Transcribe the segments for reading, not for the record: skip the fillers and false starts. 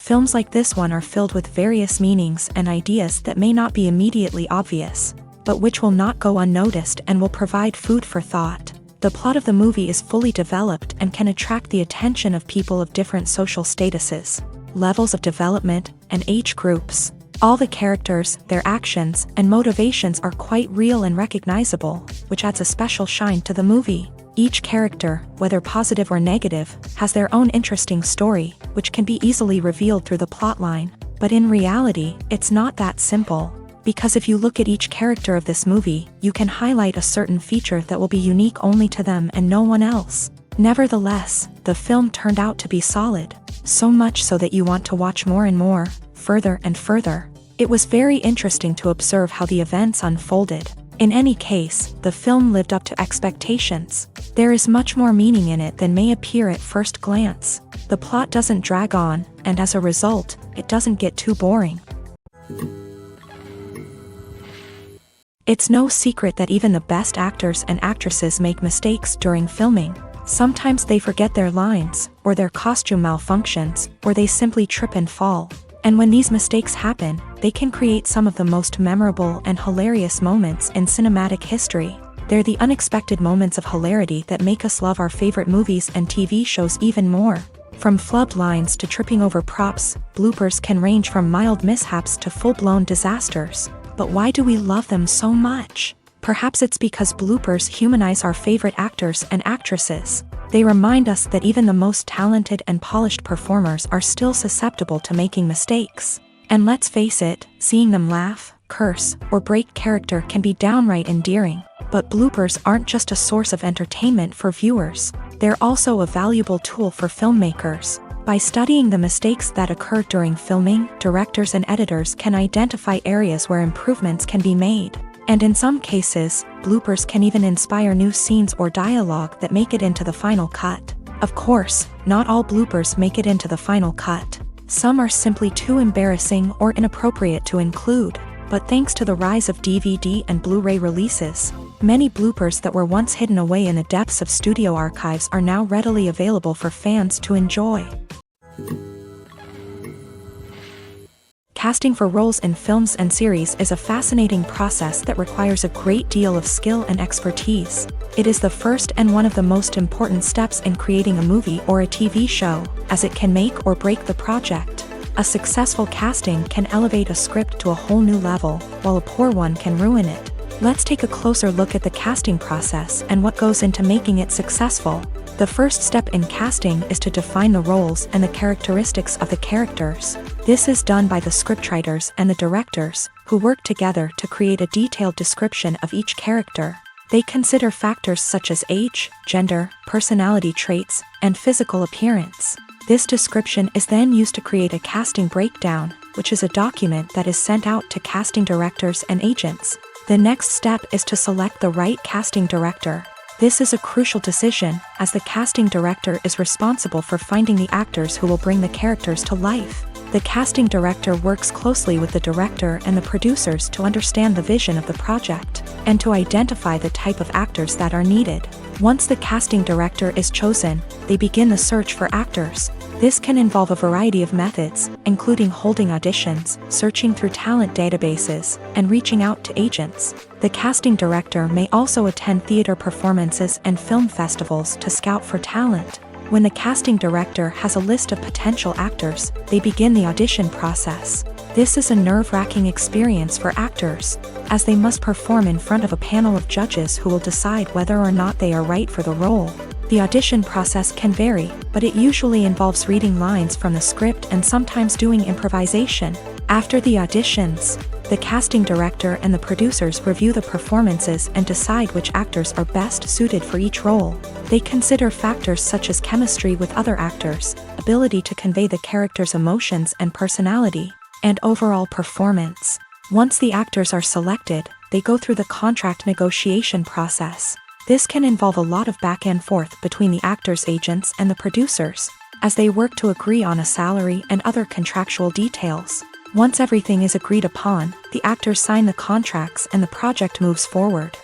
Films like this one are filled with various meanings and ideas that may not be immediately obvious, but which will not go unnoticed and will provide food for thought. The plot of the movie is fully developed and can attract the attention of people of different social statuses, levels of development, and age groups. All the characters, their actions, and motivations are quite real and recognizable, which adds a special shine to the movie. Each character, whether positive or negative, has their own interesting story, which can be easily revealed through the plotline. But in reality, it's not that simple. Because if you look at each character of this movie, you can highlight a certain feature that will be unique only to them and no one else. Nevertheless, the film turned out to be solid. So much so that you want to watch more and more, further and further. It was very interesting to observe how the events unfolded. In any case, the film lived up to expectations. There is much more meaning in it than may appear at first glance. The plot doesn't drag on, and as a result, it doesn't get too boring. It's no secret that even the best actors and actresses make mistakes during filming. Sometimes they forget their lines, or their costume malfunctions, or they simply trip and fall. And when these mistakes happen, they can create some of the most memorable and hilarious moments in cinematic history. They're the unexpected moments of hilarity that make us love our favorite movies and TV shows even more. From flubbed lines to tripping over props, bloopers can range from mild mishaps to full-blown disasters. But why do we love them so much? Perhaps it's because bloopers humanize our favorite actors and actresses. They remind us that even the most talented and polished performers are still susceptible to making mistakes. And let's face it, seeing them laugh, curse, or break character can be downright endearing. But bloopers aren't just a source of entertainment for viewers. They're also a valuable tool for filmmakers. By studying the mistakes that occur during filming, directors and editors can identify areas where improvements can be made. And in some cases, bloopers can even inspire new scenes or dialogue that make it into the final cut. Of course, not all bloopers make it into the final cut. Some are simply too embarrassing or inappropriate to include. But thanks to the rise of DVD and Blu-ray releases, many bloopers that were once hidden away in the depths of studio archives are now readily available for fans to enjoy. Casting for roles in films and series is a fascinating process that requires a great deal of skill and expertise. It is the first and one of the most important steps in creating a movie or a TV show, as it can make or break the project. A successful casting can elevate a script to a whole new level, while a poor one can ruin it. Let's take a closer look at the casting process and what goes into making it successful. The first step in casting is to define the roles and the characteristics of the characters. This is done by the scriptwriters and the directors, who work together to create a detailed description of each character. They consider factors such as age, gender, personality traits, and physical appearance. This description is then used to create a casting breakdown, which is a document that is sent out to casting directors and agents. The next step is to select the right casting director. This is a crucial decision, as the casting director is responsible for finding the actors who will bring the characters to life. The casting director works closely with the director and the producers to understand the vision of the project, and to identify the type of actors that are needed. Once the casting director is chosen, they begin the search for actors. This can involve a variety of methods, including holding auditions, searching through talent databases, and reaching out to agents. The casting director may also attend theater performances and film festivals to scout for talent. When the casting director has a list of potential actors, they begin the audition process. This is a nerve-wracking experience for actors, as they must perform in front of a panel of judges who will decide whether or not they are right for the role. The audition process can vary, but it usually involves reading lines from the script and sometimes doing improvisation. After the auditions, the casting director and the producers review the performances and decide which actors are best suited for each role. They consider factors such as chemistry with other actors, ability to convey the character's emotions and personality, and overall performance. Once the actors are selected, they go through the contract negotiation process. This can involve a lot of back and forth between the actors' agents and the producers, as they work to agree on a salary and other contractual details. Once everything is agreed upon, the actors sign the contracts and the project moves forward.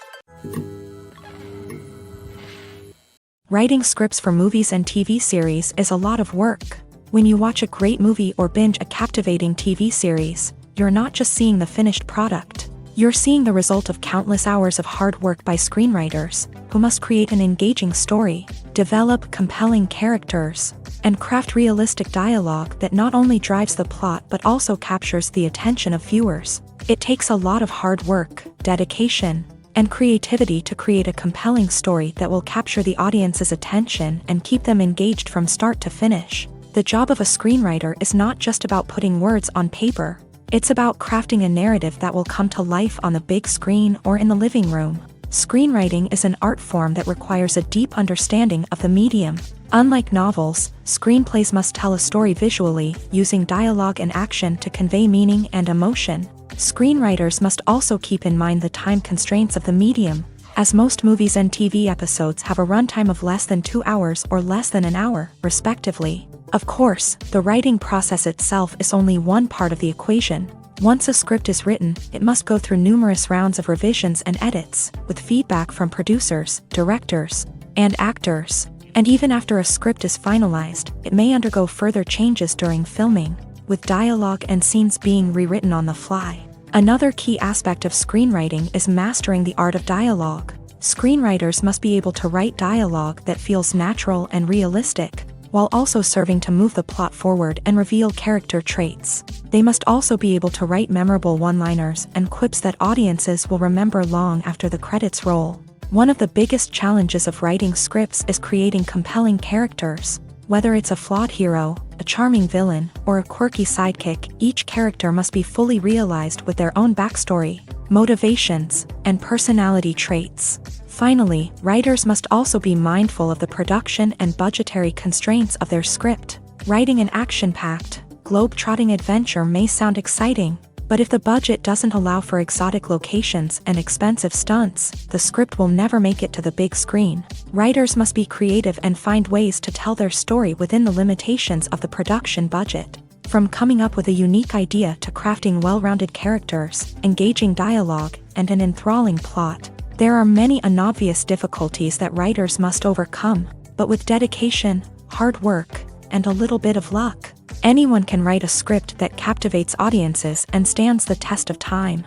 Writing scripts for movies and TV series is a lot of work. When you watch a great movie or binge a captivating TV series, you're not just seeing the finished product. You're seeing the result of countless hours of hard work by screenwriters, who must create an engaging story, develop compelling characters, and craft realistic dialogue that not only drives the plot but also captures the attention of viewers. It takes a lot of hard work, dedication, and creativity to create a compelling story that will capture the audience's attention and keep them engaged from start to finish. The job of a screenwriter is not just about putting words on paper. It's about crafting a narrative that will come to life on the big screen or in the living room. Screenwriting is an art form that requires a deep understanding of the medium. Unlike novels, screenplays must tell a story visually, using dialogue and action to convey meaning and emotion. Screenwriters must also keep in mind the time constraints of the medium, as most movies and TV episodes have a runtime of less than 2 hours or less than an hour, respectively. Of course, the writing process itself is only one part of the equation. Once a script is written, it must go through numerous rounds of revisions and edits, with feedback from producers, directors, and actors. And even after a script is finalized, it may undergo further changes during filming, with dialogue and scenes being rewritten on the fly. Another key aspect of screenwriting is mastering the art of dialogue. Screenwriters must be able to write dialogue that feels natural and realistic, while also serving to move the plot forward and reveal character traits. They must also be able to write memorable one-liners and quips that audiences will remember long after the credits roll. One of the biggest challenges of writing scripts is creating compelling characters. Whether it's a flawed hero, a charming villain, or a quirky sidekick, each character must be fully realized with their own backstory, motivations, and personality traits. Finally, writers must also be mindful of the production and budgetary constraints of their script. Writing an action-packed, globe-trotting adventure may sound exciting, but if the budget doesn't allow for exotic locations and expensive stunts, the script will never make it to the big screen. Writers must be creative and find ways to tell their story within the limitations of the production budget. From coming up with a unique idea to crafting well-rounded characters, engaging dialogue, and an enthralling plot, there are many unobvious difficulties that writers must overcome, but with dedication, hard work, and a little bit of luck, anyone can write a script that captivates audiences and stands the test of time.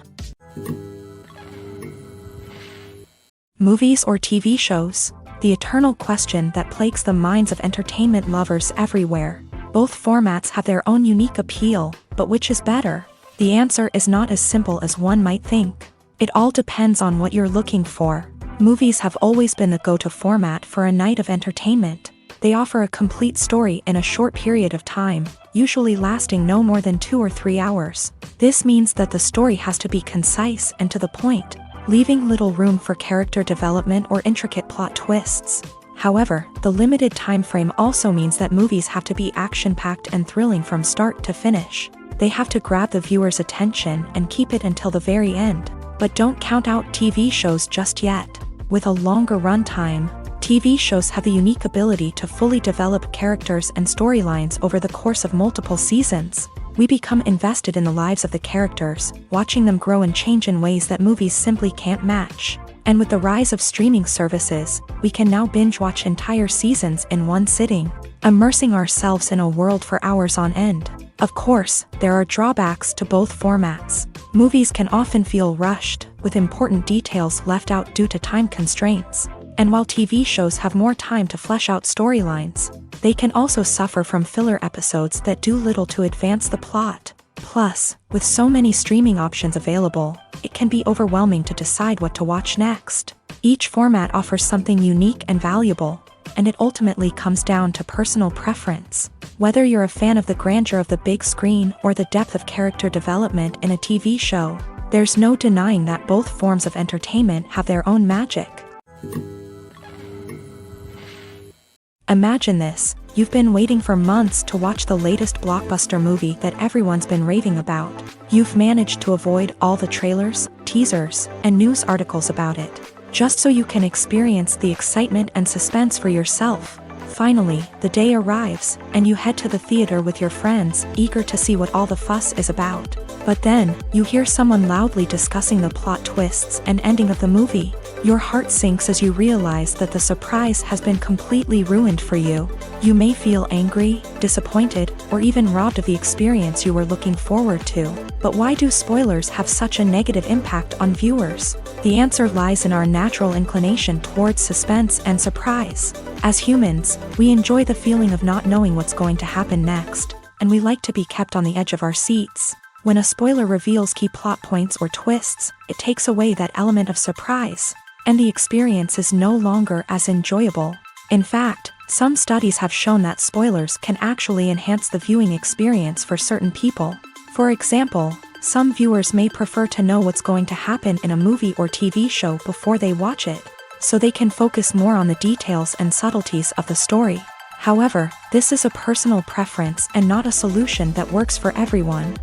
Movies or TV shows? The eternal question that plagues the minds of entertainment lovers everywhere. Both formats have their own unique appeal, but which is better? The answer is not as simple as one might think. It all depends on what you're looking for. Movies have always been the go-to format for a night of entertainment. They offer a complete story in a short period of time, usually lasting no more than 2 or 3 hours. This means that the story has to be concise and to the point, leaving little room for character development or intricate plot twists. However, the limited time frame also means that movies have to be action-packed and thrilling from start to finish. They have to grab the viewer's attention and keep it until the very end. But don't count out TV shows just yet. With a longer runtime, TV shows have the unique ability to fully develop characters and storylines over the course of multiple seasons. We become invested in the lives of the characters, watching them grow and change in ways that movies simply can't match. And with the rise of streaming services, we can now binge-watch entire seasons in one sitting, immersing ourselves in a world for hours on end. Of course, there are drawbacks to both formats. Movies can often feel rushed, with important details left out due to time constraints. And while TV shows have more time to flesh out storylines, they can also suffer from filler episodes that do little to advance the plot. Plus, with so many streaming options available, it can be overwhelming to decide what to watch next. Each format offers something unique and valuable, and it ultimately comes down to personal preference. Whether you're a fan of the grandeur of the big screen or the depth of character development in a TV show, there's no denying that both forms of entertainment have their own magic. Imagine this: you've been waiting for months to watch the latest blockbuster movie that everyone's been raving about. You've managed to avoid all the trailers, teasers, and news articles about it, just so you can experience the excitement and suspense for yourself. Finally, the day arrives, and you head to the theater with your friends, eager to see what all the fuss is about. But then, you hear someone loudly discussing the plot twists and ending of the movie. Your heart sinks as you realize that the surprise has been completely ruined for you. You may feel angry, disappointed, or even robbed of the experience you were looking forward to. But why do spoilers have such a negative impact on viewers? The answer lies in our natural inclination towards suspense and surprise. As humans, we enjoy the feeling of not knowing what's going to happen next, and we like to be kept on the edge of our seats. When a spoiler reveals key plot points or twists, it takes away that element of surprise, and the experience is no longer as enjoyable. In fact, some studies have shown that spoilers can actually enhance the viewing experience for certain people. For example, some viewers may prefer to know what's going to happen in a movie or TV show before they watch it, so they can focus more on the details and subtleties of the story. However, this is a personal preference and not a solution that works for everyone.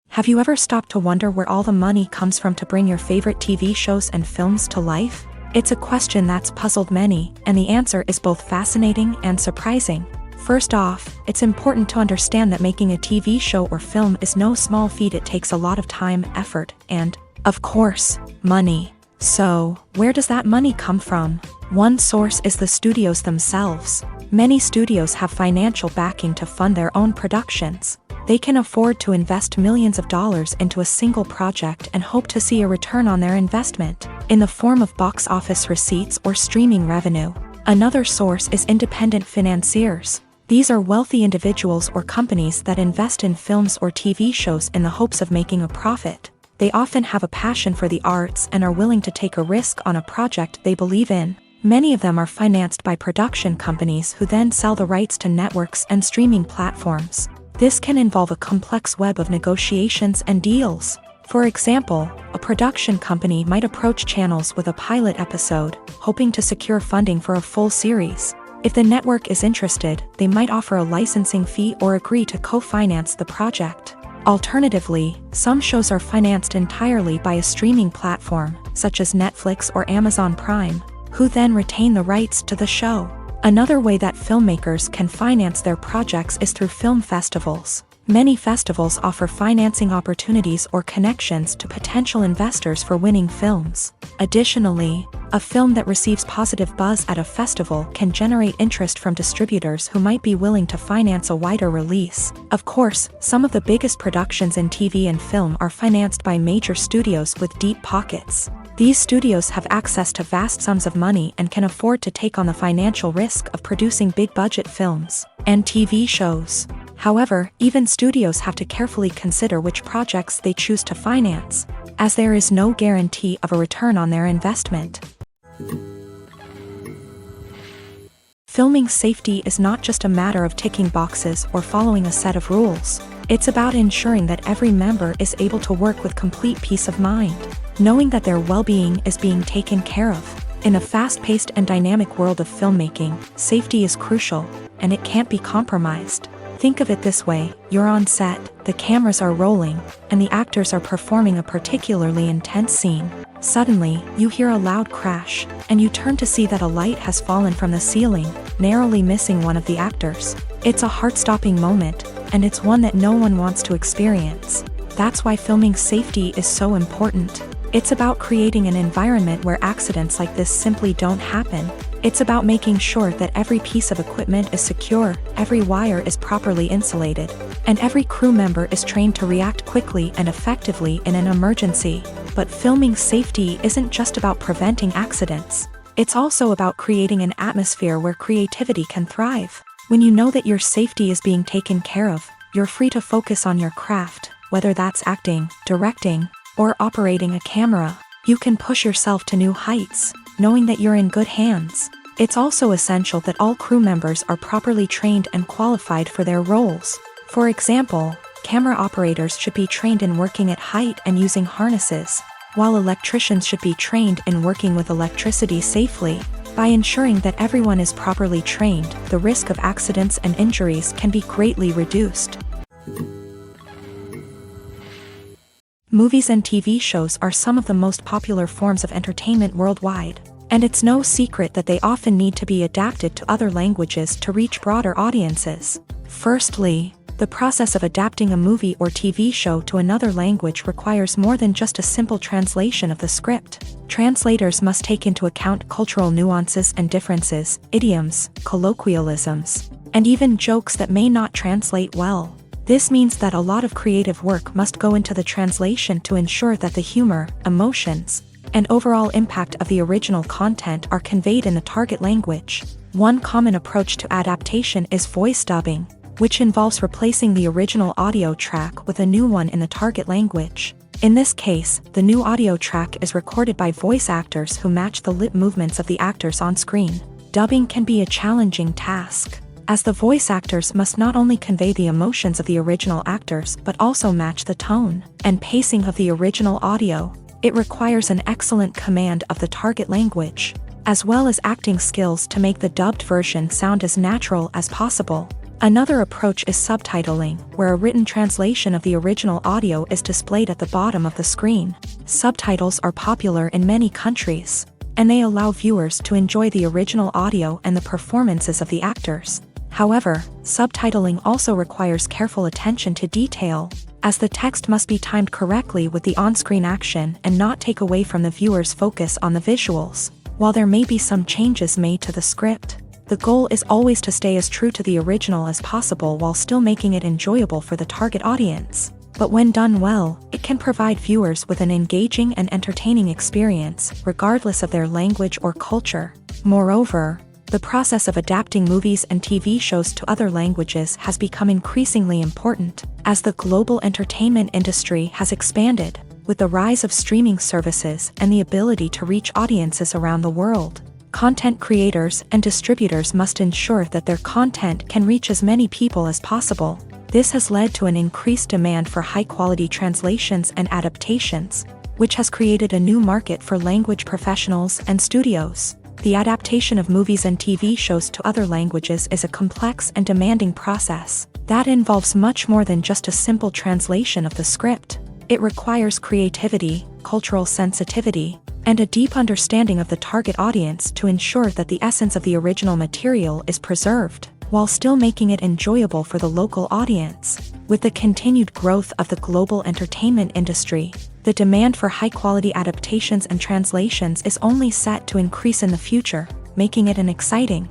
Have you ever stopped to wonder where all the money comes from to bring your favorite TV shows and films to life? It's a question that's puzzled many, and the answer is both fascinating and surprising. First off, it's important to understand that making a TV show or film is no small feat. It takes a lot of time, effort, and, of course, money. So, where does that money come from? One source is the studios themselves. Many studios have financial backing to fund their own productions. They can afford to invest millions of dollars into a single project and hope to see a return on their investment, in the form of box office receipts or streaming revenue. Another source is independent financiers. These are wealthy individuals or companies that invest in films or TV shows in the hopes of making a profit. They often have a passion for the arts and are willing to take a risk on a project they believe in. Many of them are financed by production companies who then sell the rights to networks and streaming platforms. This can involve a complex web of negotiations and deals. For example, a production company might approach channels with a pilot episode, hoping to secure funding for a full series. If the network is interested, they might offer a licensing fee or agree to co-finance the project. Alternatively, some shows are financed entirely by a streaming platform, such as Netflix or Amazon Prime, who then retain the rights to the show. Another way that filmmakers can finance their projects is through film festivals. Many festivals offer financing opportunities or connections to potential investors for winning films. Additionally, a film that receives positive buzz at a festival can generate interest from distributors who might be willing to finance a wider release. Of course, some of the biggest productions in TV and film are financed by major studios with deep pockets. These studios have access to vast sums of money and can afford to take on the financial risk of producing big-budget films and TV shows. However, even studios have to carefully consider which projects they choose to finance, as there is no guarantee of a return on their investment. Filming safety is not just a matter of ticking boxes or following a set of rules. It's about ensuring that every member is able to work with complete peace of mind, knowing that their well-being is being taken care of. In a fast-paced and dynamic world of filmmaking, safety is crucial, and it can't be compromised. Think of it this way: you're on set, the cameras are rolling, and the actors are performing a particularly intense scene. Suddenly, you hear a loud crash, and you turn to see that a light has fallen from the ceiling, narrowly missing one of the actors. It's a heart-stopping moment, and it's one that no one wants to experience. That's why filming safety is so important. It's about creating an environment where accidents like this simply don't happen. It's about making sure that every piece of equipment is secure, every wire is properly insulated, and every crew member is trained to react quickly and effectively in an emergency. But filming safety isn't just about preventing accidents. It's also about creating an atmosphere where creativity can thrive. When you know that your safety is being taken care of, you're free to focus on your craft, whether that's acting, directing, or operating a camera. You can push yourself to new heights, knowing that you're in good hands. It's also essential that all crew members are properly trained and qualified for their roles. For example, camera operators should be trained in working at height and using harnesses, while electricians should be trained in working with electricity safely. By ensuring that everyone is properly trained, the risk of accidents and injuries can be greatly reduced. Movies and TV shows are some of the most popular forms of entertainment worldwide, and it's no secret that they often need to be adapted to other languages to reach broader audiences. Firstly, The process of adapting a movie or TV show to another language requires more than just a simple translation of the script. Translators must take into account cultural nuances and differences, idioms, colloquialisms, and even jokes that may not translate well. This means that a lot of creative work must go into the translation to ensure that the humor, emotions, and overall impact of the original content are conveyed in the target language. One common approach to adaptation is voice dubbing, which involves replacing the original audio track with a new one in the target language. In this case, the new audio track is recorded by voice actors who match the lip movements of the actors on screen. Dubbing can be a challenging task, as the voice actors must not only convey the emotions of the original actors but also match the tone and pacing of the original audio. It requires an excellent command of the target language, as well as acting skills to make the dubbed version sound as natural as possible. Another approach is subtitling, where a written translation of the original audio is displayed at the bottom of the screen. Subtitles are popular in many countries, and they allow viewers to enjoy the original audio and the performances of the actors. However, subtitling also requires careful attention to detail, as the text must be timed correctly with the on-screen action and not take away from the viewer's focus on the visuals. While there may be some changes made to the script, the goal is always to stay as true to the original as possible while still making it enjoyable for the target audience. But when done well, it can provide viewers with an engaging and entertaining experience, regardless of their language or culture. Moreover, the process of adapting movies and TV shows to other languages has become increasingly important, as the global entertainment industry has expanded, with the rise of streaming services and the ability to reach audiences around the world. Content creators and distributors must ensure that their content can reach as many people as possible. This has led to an increased demand for high-quality translations and adaptations, which has created a new market for language professionals and studios. The adaptation of movies and TV shows to other languages is a complex and demanding process that involves much more than just a simple translation of the script. It requires creativity, cultural sensitivity, and a deep understanding of the target audience to ensure that the essence of the original material is preserved, while still making it enjoyable for the local audience. With the continued growth of the global entertainment industry, the demand for high-quality adaptations and translations is only set to increase in the future, making it an exciting.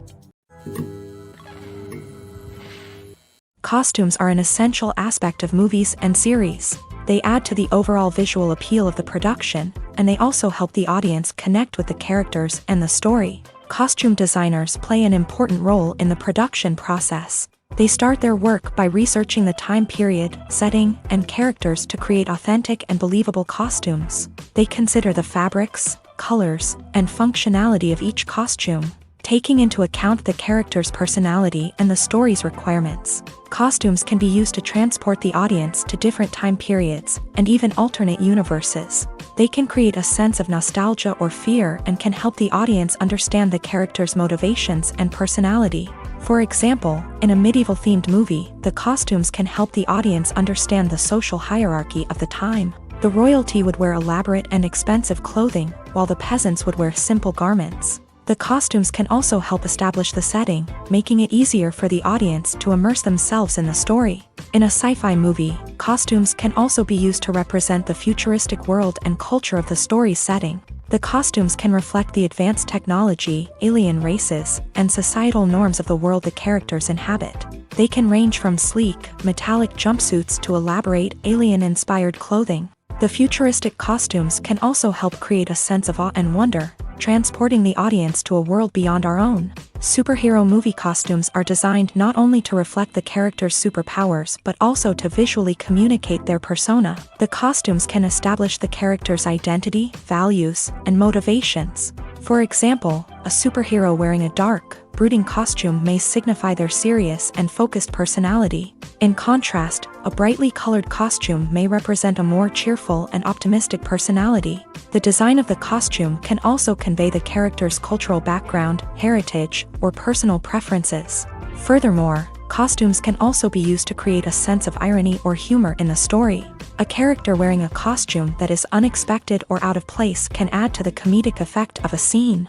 Costumes are an essential aspect of movies and series. They add to the overall visual appeal of the production, and they also help the audience connect with the characters and the story. Costume designers play an important role in the production process. They start their work by researching the time period, setting, and characters to create authentic and believable costumes. They consider the fabrics, colors, and functionality of each costume, taking into account the character's personality and the story's requirements. Costumes can be used to transport the audience to different time periods and even alternate universes. They can create a sense of nostalgia or fear and can help the audience understand the character's motivations and personality. For example, in a medieval-themed movie, the costumes can help the audience understand the social hierarchy of the time. The royalty would wear elaborate and expensive clothing, while the peasants would wear simple garments. The costumes can also help establish the setting, making it easier for the audience to immerse themselves in the story. In a sci-fi movie, costumes can also be used to represent the futuristic world and culture of the story's setting. The costumes can reflect the advanced technology, alien races, and societal norms of the world the characters inhabit. They can range from sleek, metallic jumpsuits to elaborate, alien-inspired clothing. The futuristic costumes can also help create a sense of awe and wonder, transporting the audience to a world beyond our own. Superhero movie costumes are designed not only to reflect the character's superpowers but also to visually communicate their persona. The costumes can establish the character's identity, values, and motivations. For example, a superhero wearing a dark, brooding costume may signify their serious and focused personality. In contrast, a brightly colored costume may represent a more cheerful and optimistic personality. The design of the costume can also convey the character's cultural background, heritage, or personal preferences. Furthermore, costumes can also be used to create a sense of irony or humor in the story. A character wearing a costume that is unexpected or out of place can add to the comedic effect of a scene.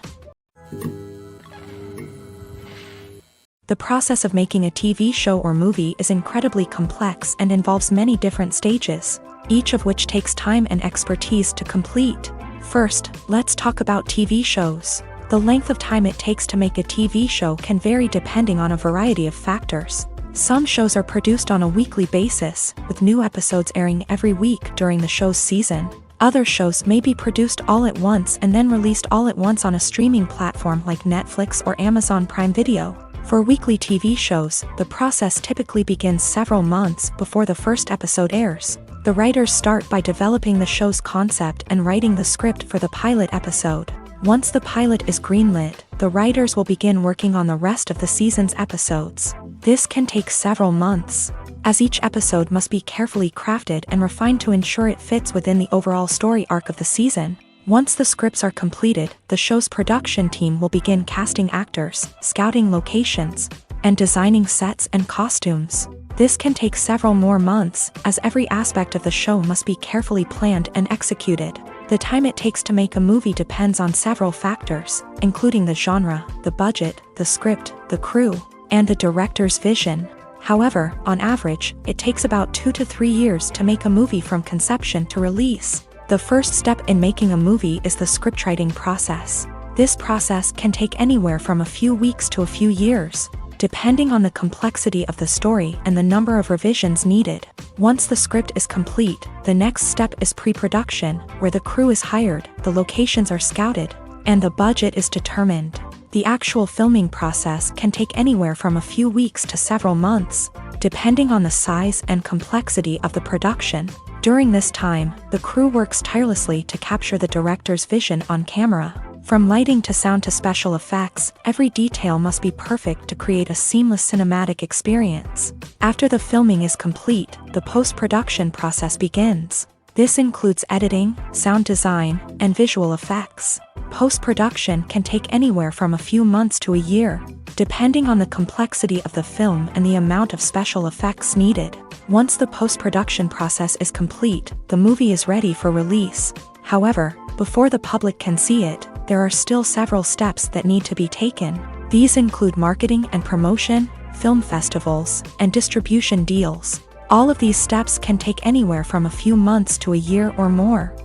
The process of making a TV show or movie is incredibly complex and involves many different stages, each of which takes time and expertise to complete. First, let's talk about TV shows. The length of time it takes to make a TV show can vary depending on a variety of factors. Some shows are produced on a weekly basis, with new episodes airing every week during the show's season. Other shows may be produced all at once and then released all at once on a streaming platform like Netflix or Amazon Prime Video. For weekly TV shows, the process typically begins several months before the first episode airs. The writers start by developing the show's concept and writing the script for the pilot episode. Once the pilot is greenlit, the writers will begin working on the rest of the season's episodes. This can take several months, as each episode must be carefully crafted and refined to ensure it fits within the overall story arc of the season. Once the scripts are completed, the show's production team will begin casting actors, scouting locations, and designing sets and costumes. This can take several more months, as every aspect of the show must be carefully planned and executed. The time it takes to make a movie depends on several factors, including the genre, the budget, the script, the crew, and the director's vision. However, on average, it takes about 2 to 3 years to make a movie from conception to release. The first step in making a movie is the scriptwriting process. This process can take anywhere from a few weeks to a few years, depending on the complexity of the story and the number of revisions needed. Once the script is complete, the next step is pre-production, where the crew is hired, the locations are scouted, and the budget is determined. The actual filming process can take anywhere from a few weeks to several months, depending on the size and complexity of the production. During this time, the crew works tirelessly to capture the director's vision on camera. From lighting to sound to special effects, every detail must be perfect to create a seamless cinematic experience. After the filming is complete, the post-production process begins. This includes editing, sound design, and visual effects. Post-production can take anywhere from a few months to a year, depending on the complexity of the film and the amount of special effects needed. Once the post-production process is complete, the movie is ready for release. However, before the public can see it, there are still several steps that need to be taken. These include marketing and promotion, film festivals, and distribution deals. All of these steps can take anywhere from a few months to a year or more.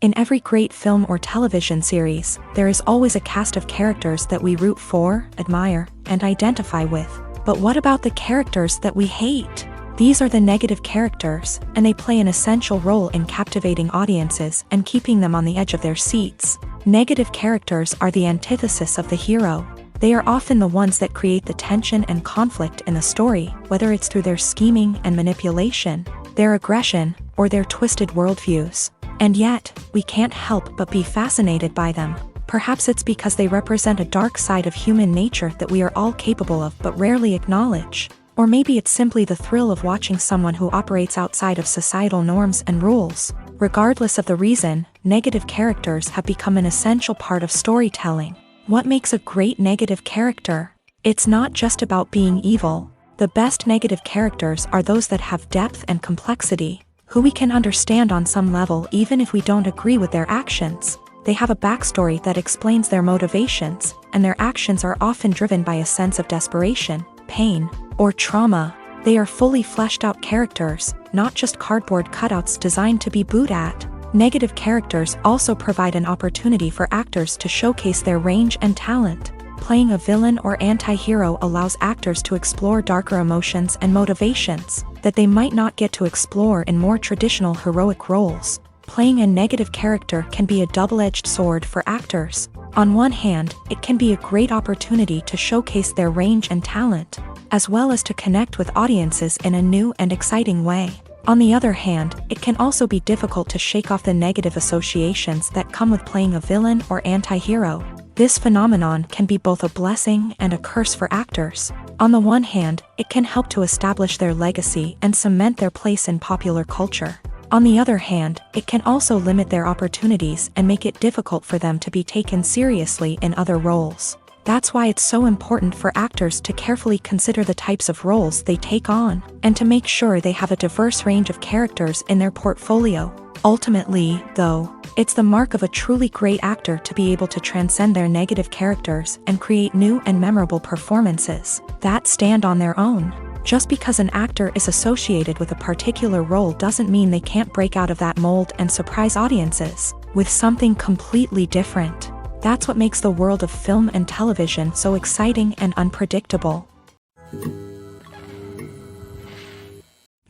In every great film or television series, there is always a cast of characters that we root for, admire, and identify with. But what about the characters that we hate? These are the negative characters, and they play an essential role in captivating audiences and keeping them on the edge of their seats. Negative characters are the antithesis of the hero. They are often the ones that create the tension and conflict in the story, whether it's through their scheming and manipulation, their aggression, or their twisted worldviews. And yet, we can't help but be fascinated by them. Perhaps it's because they represent a dark side of human nature that we are all capable of but rarely acknowledge. Or maybe it's simply the thrill of watching someone who operates outside of societal norms and rules. Regardless of the reason, negative characters have become an essential part of storytelling. What makes a great negative character? It's not just about being evil. The best negative characters are those that have depth and complexity, who we can understand on some level even if we don't agree with their actions. They have a backstory that explains their motivations, and their actions are often driven by a sense of desperation, pain, or trauma. They are fully fleshed out characters, not just cardboard cutouts designed to be booed at. Negative characters also provide an opportunity for actors to showcase their range and talent. Playing a villain or anti-hero allows actors to explore darker emotions and motivations that they might not get to explore in more traditional heroic roles. Playing a negative character can be a double-edged sword for actors. On one hand, it can be a great opportunity to showcase their range and talent, as well as to connect with audiences in a new and exciting way. On the other hand, it can also be difficult to shake off the negative associations that come with playing a villain or anti-hero. This phenomenon can be both a blessing and a curse for actors. On the one hand, it can help to establish their legacy and cement their place in popular culture. On the other hand, it can also limit their opportunities and make it difficult for them to be taken seriously in other roles. That's why it's so important for actors to carefully consider the types of roles they take on, and to make sure they have a diverse range of characters in their portfolio. Ultimately, though, It's the mark of a truly great actor to be able to transcend their negative characters and create new and memorable performances that stand on their own. Just because an actor is associated with a particular role doesn't mean they can't break out of that mold and surprise audiences with something completely different. That's what makes the world of film and television so exciting and unpredictable.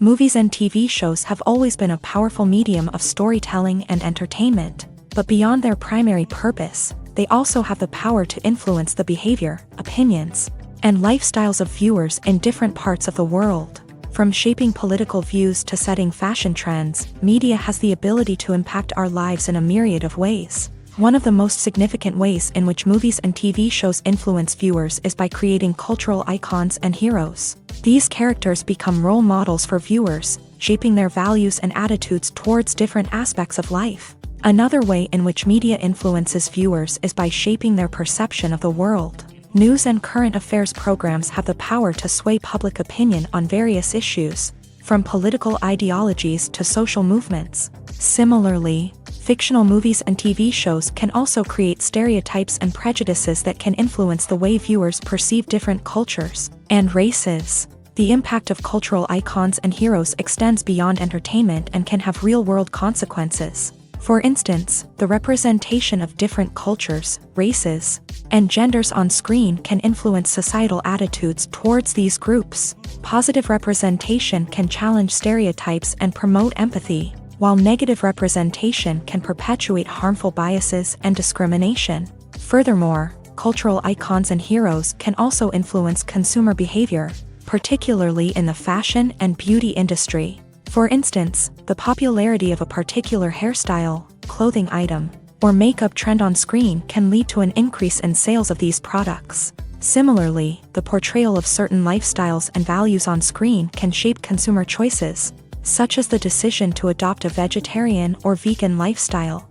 Movies and TV shows have always been a powerful medium of storytelling and entertainment, but beyond their primary purpose, they also have the power to influence the behavior, opinions, and lifestyles of viewers in different parts of the world. From shaping political views to setting fashion trends, media has the ability to impact our lives in a myriad of ways. One of the most significant ways in which movies and TV shows influence viewers is by creating cultural icons and heroes. These characters become role models for viewers, shaping their values and attitudes towards different aspects of life. Another way in which media influences viewers is by shaping their perception of the world. News and current affairs programs have the power to sway public opinion on various issues, from political ideologies to social movements. Similarly, fictional movies and TV shows can also create stereotypes and prejudices that can influence the way viewers perceive different cultures and races. The impact of cultural icons and heroes extends beyond entertainment and can have real-world consequences. For instance, the representation of different cultures, races, and genders on screen can influence societal attitudes towards these groups. Positive representation can challenge stereotypes and promote empathy, while negative representation can perpetuate harmful biases and discrimination. Furthermore, cultural icons and heroes can also influence consumer behavior, particularly in the fashion and beauty industry. For instance, the popularity of a particular hairstyle, clothing item, or makeup trend on screen can lead to an increase in sales of these products. Similarly, the portrayal of certain lifestyles and values on screen can shape consumer choices, such as the decision to adopt a vegetarian or vegan lifestyle.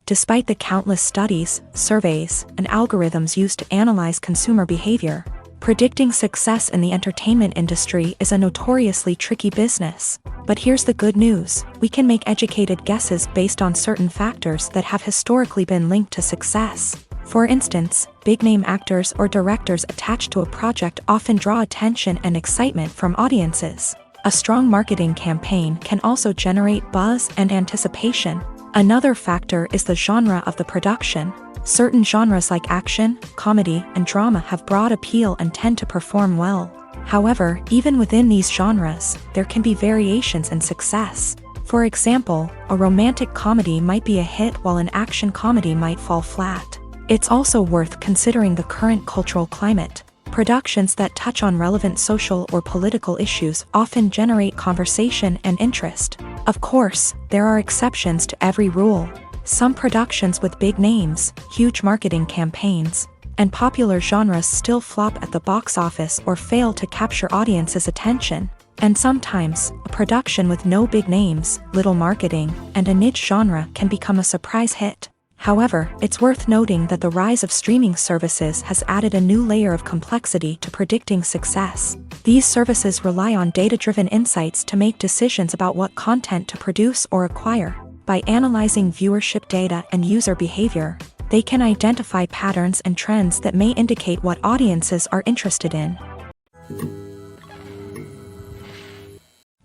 Despite the countless studies, surveys, and algorithms used to analyze consumer behavior, predicting success in the entertainment industry is a notoriously tricky business. But here's the good news: we can make educated guesses based on certain factors that have historically been linked to success. For instance, big-name actors or directors attached to a project often draw attention and excitement from audiences. A strong marketing campaign can also generate buzz and anticipation. Another factor is the genre of the production. Certain genres like action, comedy, and drama have broad appeal and tend to perform well. However, even within these genres, there can be variations in success. For example, a romantic comedy might be a hit while an action comedy might fall flat. It's also worth considering the current cultural climate. Productions that touch on relevant social or political issues often generate conversation and interest. Of course, there are exceptions to every rule. Some productions with big names, huge marketing campaigns, and popular genres still flop at the box office or fail to capture audiences' attention. And sometimes, a production with no big names, little marketing, and a niche genre can become a surprise hit. However, it's worth noting that the rise of streaming services has added a new layer of complexity to predicting success. These services rely on data-driven insights to make decisions about what content to produce or acquire. By analyzing viewership data and user behavior, they can identify patterns and trends that may indicate what audiences are interested in.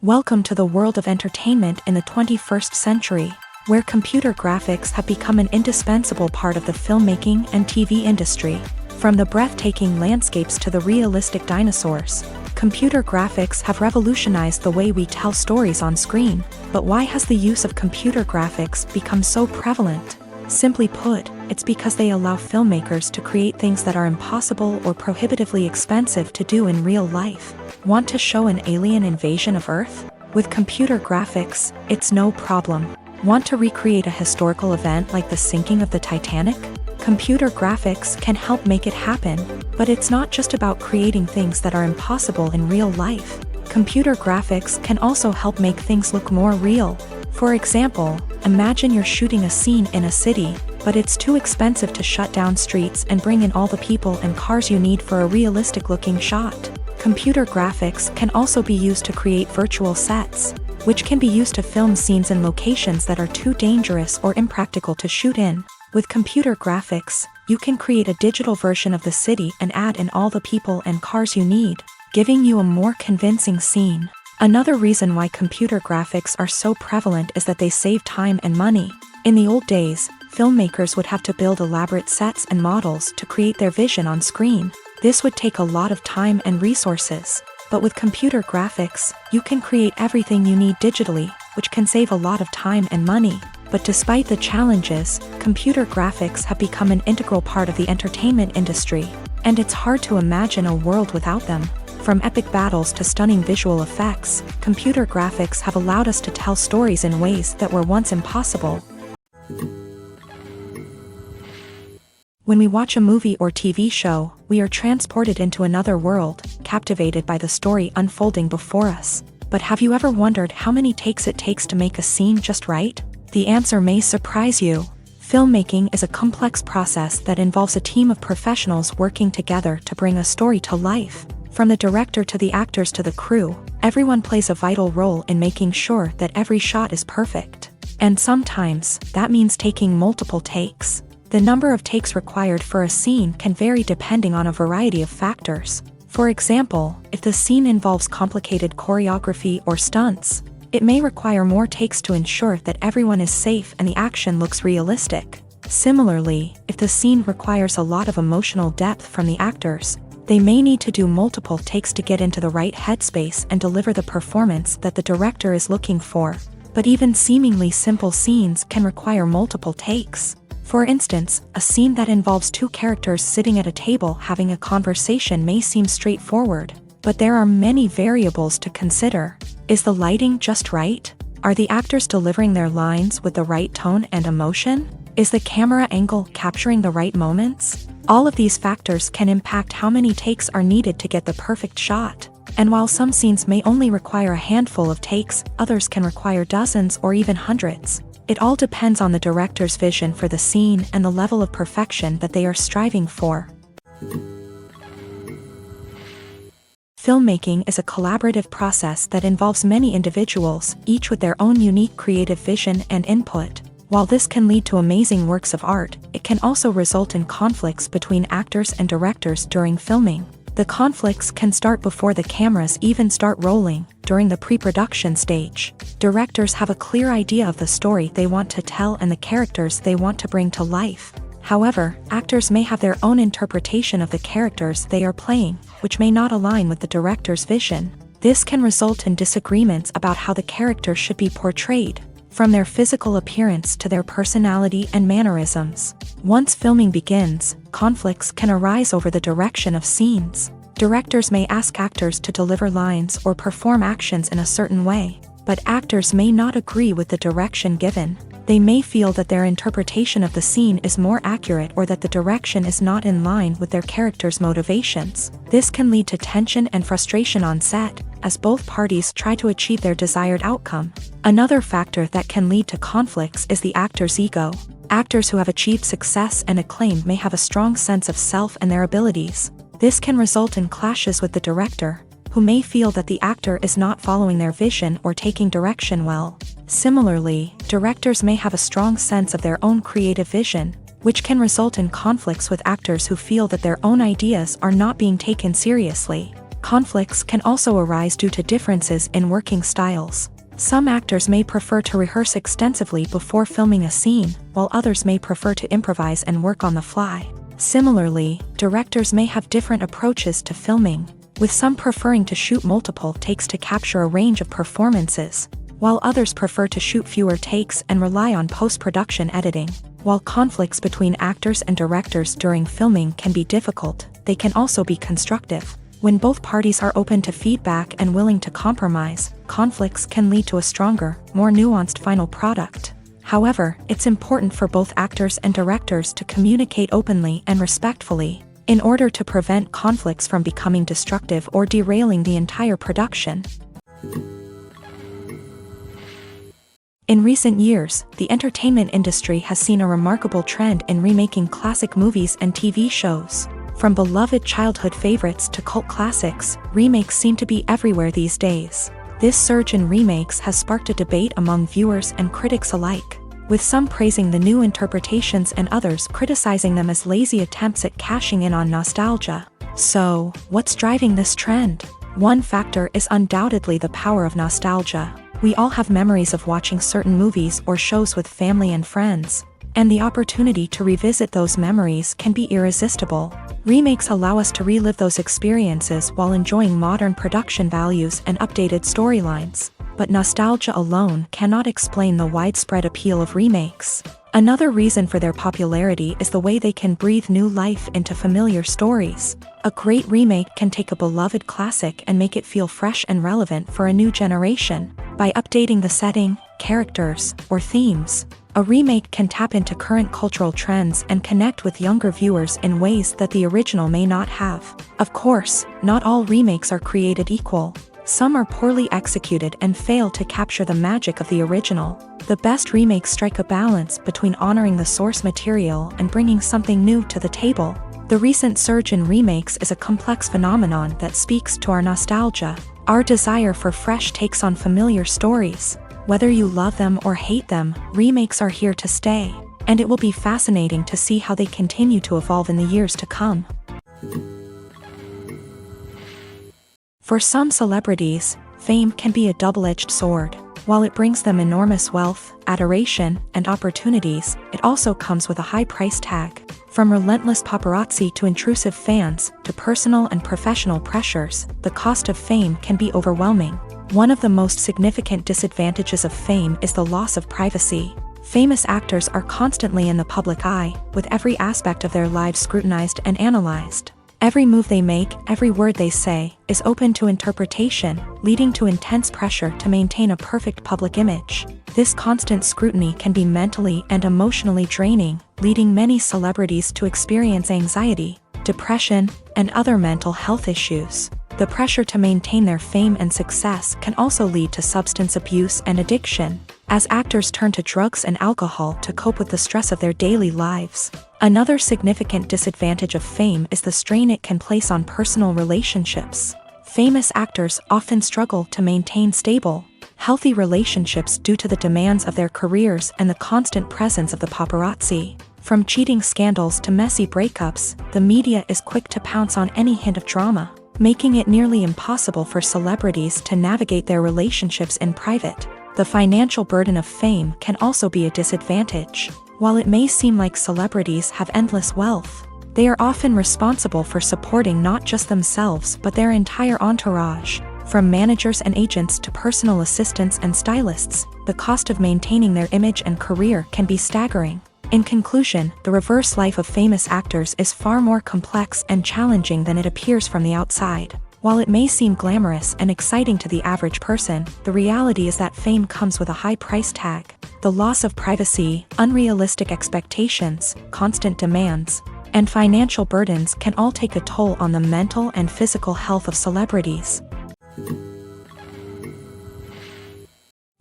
Welcome to the world of entertainment in the 21st century, where computer graphics have become an indispensable part of the filmmaking and TV industry. From the breathtaking landscapes to the realistic dinosaurs, computer graphics have revolutionized the way we tell stories on screen. But why has the use of computer graphics become so prevalent? Simply put, it's because they allow filmmakers to create things that are impossible or prohibitively expensive to do in real life. Want to show an alien invasion of Earth? With computer graphics, it's no problem. Want to recreate a historical event like the sinking of the Titanic? Computer graphics can help make it happen, but it's not just about creating things that are impossible in real life. Computer graphics can also help make things look more real. For example, imagine you're shooting a scene in a city, but it's too expensive to shut down streets and bring in all the people and cars you need for a realistic-looking shot. Computer graphics can also be used to create virtual sets. which can be used to film scenes in locations that are too dangerous or impractical to shoot in. With computer graphics, you can create a digital version of the city and add in all the people and cars you need, giving you a more convincing scene. Another reason why computer graphics are so prevalent is that they save time and money. In the old days, filmmakers would have to build elaborate sets and models to create their vision on screen. This would take a lot of time and resources. But with computer graphics, you can create everything you need digitally, which can save a lot of time and money. But despite the challenges, computer graphics have become an integral part of the entertainment industry, and it's hard to imagine a world without them. From epic battles to stunning visual effects, computer graphics have allowed us to tell stories in ways that were once impossible. When we watch a movie or TV show, we are transported into another world, captivated by the story unfolding before us. But have you ever wondered how many takes it takes to make a scene just right? The answer may surprise you. Filmmaking is a complex process that involves a team of professionals working together to bring a story to life. From the director to the actors to the crew, everyone plays a vital role in making sure that every shot is perfect. And sometimes, that means taking multiple takes. The number of takes required for a scene can vary depending on a variety of factors. For example, if the scene involves complicated choreography or stunts, it may require more takes to ensure that everyone is safe and the action looks realistic. Similarly, if the scene requires a lot of emotional depth from the actors, they may need to do multiple takes to get into the right headspace and deliver the performance that the director is looking for. But even seemingly simple scenes can require multiple takes. For instance, a scene that involves two characters sitting at a table having a conversation may seem straightforward, but there are many variables to consider. Is the lighting just right? Are the actors delivering their lines with the right tone and emotion? Is the camera angle capturing the right moments? All of these factors can impact how many takes are needed to get the perfect shot. And while some scenes may only require a handful of takes, others can require dozens or even hundreds. It all depends on the director's vision for the scene and the level of perfection that they are striving for. Filmmaking is a collaborative process that involves many individuals, each with their own unique creative vision and input. While this can lead to amazing works of art, it can also result in conflicts between actors and directors during filming. The conflicts can start before the cameras even start rolling, during the pre-production stage. Directors have a clear idea of the story they want to tell and the characters they want to bring to life. However, actors may have their own interpretation of the characters they are playing, which may not align with the director's vision. This can result in disagreements about how the character should be portrayed, from their physical appearance to their personality and mannerisms. Once filming begins, conflicts can arise over the direction of scenes. Directors may ask actors to deliver lines or perform actions in a certain way, but actors may not agree with the direction given. They may feel that their interpretation of the scene is more accurate or that the direction is not in line with their character's motivations. This can lead to tension and frustration on set, as both parties try to achieve their desired outcome. Another factor that can lead to conflicts is the actor's ego. Actors who have achieved success and acclaim may have a strong sense of self and their abilities. This can result in clashes with the director, who may feel that the actor is not following their vision or taking direction well. Similarly, directors may have a strong sense of their own creative vision, which can result in conflicts with actors who feel that their own ideas are not being taken seriously. Conflicts can also arise due to differences in working styles. Some actors may prefer to rehearse extensively before filming a scene, while others may prefer to improvise and work on the fly. Similarly, directors may have different approaches to filming, with some preferring to shoot multiple takes to capture a range of performances, while others prefer to shoot fewer takes and rely on post-production editing. While conflicts between actors and directors during filming can be difficult, they can also be constructive. When both parties are open to feedback and willing to compromise, conflicts can lead to a stronger, more nuanced final product. However, it's important for both actors and directors to communicate openly and respectfully, in order to prevent conflicts from becoming destructive or derailing the entire production. In recent years, the entertainment industry has seen a remarkable trend in remaking classic movies and TV shows. From beloved childhood favorites to cult classics, remakes seem to be everywhere these days. This surge in remakes has sparked a debate among viewers and critics alike, with some praising the new interpretations and others criticizing them as lazy attempts at cashing in on nostalgia. So, what's driving this trend? One factor is undoubtedly the power of nostalgia. We all have memories of watching certain movies or shows with family and friends, and the opportunity to revisit those memories can be irresistible. Remakes allow us to relive those experiences while enjoying modern production values and updated storylines. But nostalgia alone cannot explain the widespread appeal of remakes. Another reason for their popularity is the way they can breathe new life into familiar stories. A great remake can take a beloved classic and make it feel fresh and relevant for a new generation. By updating the setting, characters, or themes, a remake can tap into current cultural trends and connect with younger viewers in ways that the original may not have. Of course, not all remakes are created equal. Some are poorly executed and fail to capture the magic of the original. The best remakes strike a balance between honoring the source material and bringing something new to the table. The recent surge in remakes is a complex phenomenon that speaks to our nostalgia, our desire for fresh takes on familiar stories. Whether you love them or hate them, remakes are here to stay, and it will be fascinating to see how they continue to evolve in the years to come. For some celebrities, fame can be a double-edged sword. While it brings them enormous wealth, adoration, and opportunities, it also comes with a high price tag. From relentless paparazzi to intrusive fans, to personal and professional pressures, the cost of fame can be overwhelming. One of the most significant disadvantages of fame is the loss of privacy. Famous actors are constantly in the public eye, with every aspect of their lives scrutinized and analyzed. Every move they make, every word they say, is open to interpretation, leading to intense pressure to maintain a perfect public image. This constant scrutiny can be mentally and emotionally draining, leading many celebrities to experience anxiety, depression, and other mental health issues. The pressure to maintain their fame and success can also lead to substance abuse and addiction, as actors turn to drugs and alcohol to cope with the stress of their daily lives. Another significant disadvantage of fame is the strain it can place on personal relationships. Famous actors often struggle to maintain stable, healthy relationships due to the demands of their careers and the constant presence of the paparazzi. From cheating scandals to messy breakups, the media is quick to pounce on any hint of drama, making it nearly impossible for celebrities to navigate their relationships in private. The financial burden of fame can also be a disadvantage. While it may seem like celebrities have endless wealth, they are often responsible for supporting not just themselves but their entire entourage. From managers and agents to personal assistants and stylists, the cost of maintaining their image and career can be staggering. In conclusion, the reverse life of famous actors is far more complex and challenging than it appears from the outside. While it may seem glamorous and exciting to the average person, the reality is that fame comes with a high price tag. The loss of privacy, unrealistic expectations, constant demands, and financial burdens can all take a toll on the mental and physical health of celebrities.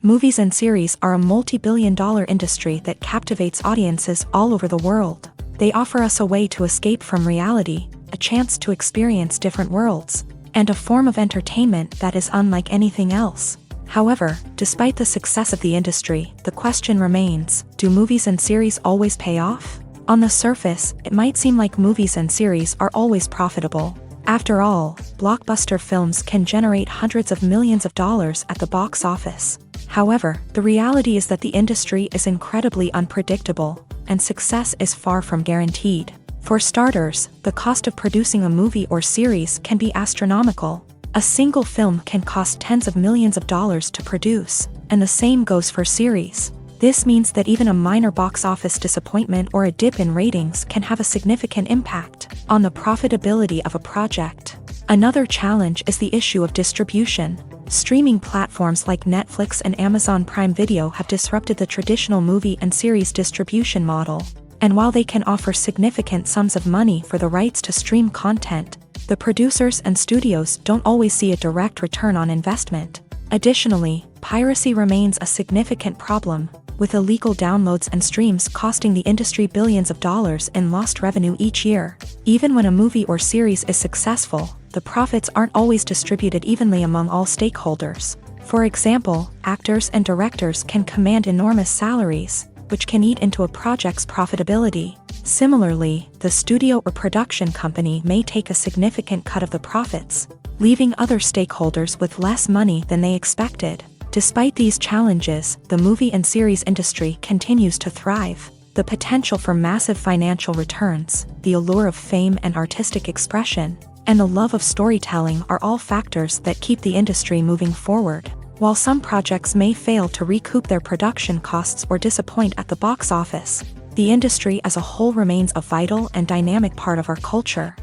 Movies and series are a multi-billion-dollar industry that captivates audiences all over the world. They offer us a way to escape from reality, a chance to experience different worlds, and a form of entertainment that is unlike anything else. However, despite the success of the industry, the question remains, do movies and series always pay off? On the surface, it might seem like movies and series are always profitable. After all, blockbuster films can generate hundreds of millions of dollars at the box office. However, the reality is that the industry is incredibly unpredictable, and success is far from guaranteed. For starters, the cost of producing a movie or series can be astronomical. A single film can cost tens of millions of dollars to produce, and the same goes for series. This means that even a minor box office disappointment or a dip in ratings can have a significant impact on the profitability of a project. Another challenge is the issue of distribution. Streaming platforms like Netflix and Amazon Prime Video have disrupted the traditional movie and series distribution model. And while they can offer significant sums of money for the rights to stream content, the producers and studios don't always see a direct return on investment. Additionally, piracy remains a significant problem, with illegal downloads and streams costing the industry billions of dollars in lost revenue each year. Even when a movie or series is successful, the profits aren't always distributed evenly among all stakeholders. For example, actors and directors can command enormous salaries, which can eat into a project's profitability. Similarly, the studio or production company may take a significant cut of the profits, leaving other stakeholders with less money than they expected. Despite these challenges, the movie and series industry continues to thrive. The potential for massive financial returns, the allure of fame and artistic expression, and the love of storytelling are all factors that keep the industry moving forward. While some projects may fail to recoup their production costs or disappoint at the box office, the industry as a whole remains a vital and dynamic part of our culture.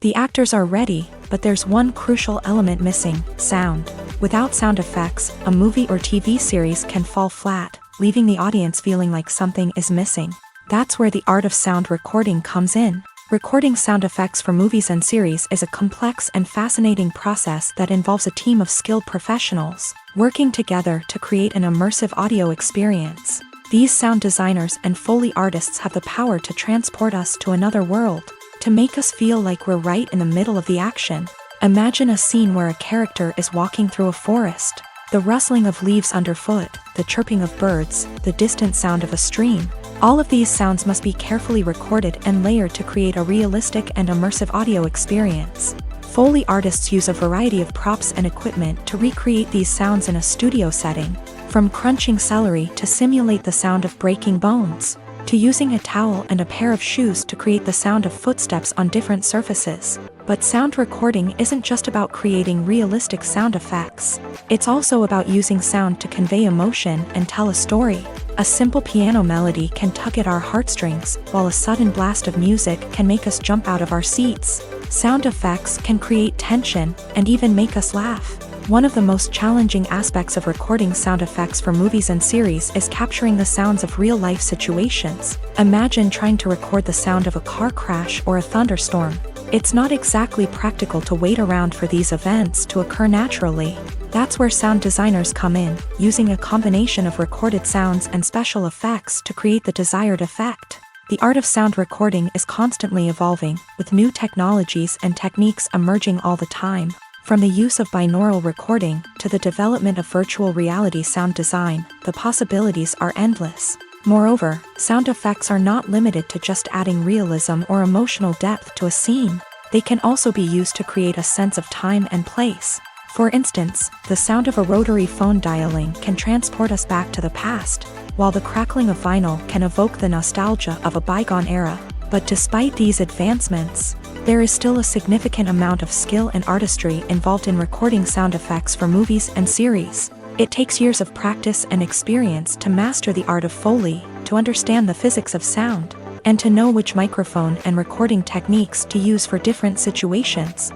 The actors are ready, but there's one crucial element missing: sound. Without sound effects, a movie or TV series can fall flat, leaving the audience feeling like something is missing. That's where the art of sound recording comes in. Recording sound effects for movies and series is a complex and fascinating process that involves a team of skilled professionals working together to create an immersive audio experience. These sound designers and Foley artists have the power to transport us to another world, to make us feel like we're right in the middle of the action. Imagine a scene where a character is walking through a forest. The rustling of leaves underfoot, the chirping of birds, the distant sound of a stream. All of these sounds must be carefully recorded and layered to create a realistic and immersive audio experience. Foley artists use a variety of props and equipment to recreate these sounds in a studio setting, from crunching celery to simulate the sound of breaking bones, to using a towel and a pair of shoes to create the sound of footsteps on different surfaces. But sound recording isn't just about creating realistic sound effects. It's also about using sound to convey emotion and tell a story. A simple piano melody can tug at our heartstrings, while a sudden blast of music can make us jump out of our seats. Sound effects can create tension and even make us laugh. One of the most challenging aspects of recording sound effects for movies and series is capturing the sounds of real-life situations. Imagine trying to record the sound of a car crash or a thunderstorm. It's not exactly practical to wait around for these events to occur naturally. That's where sound designers come in, using a combination of recorded sounds and special effects to create the desired effect. The art of sound recording is constantly evolving, with new technologies and techniques emerging all the time. From the use of binaural recording to the development of virtual reality sound design, the possibilities are endless. Moreover, sound effects are not limited to just adding realism or emotional depth to a scene. They can also be used to create a sense of time and place. For instance, the sound of a rotary phone dialing can transport us back to the past, while the crackling of vinyl can evoke the nostalgia of a bygone era. But despite these advancements, there is still a significant amount of skill and artistry involved in recording sound effects for movies and series. It takes years of practice and experience to master the art of Foley, to understand the physics of sound, and to know which microphone and recording techniques to use for different situations.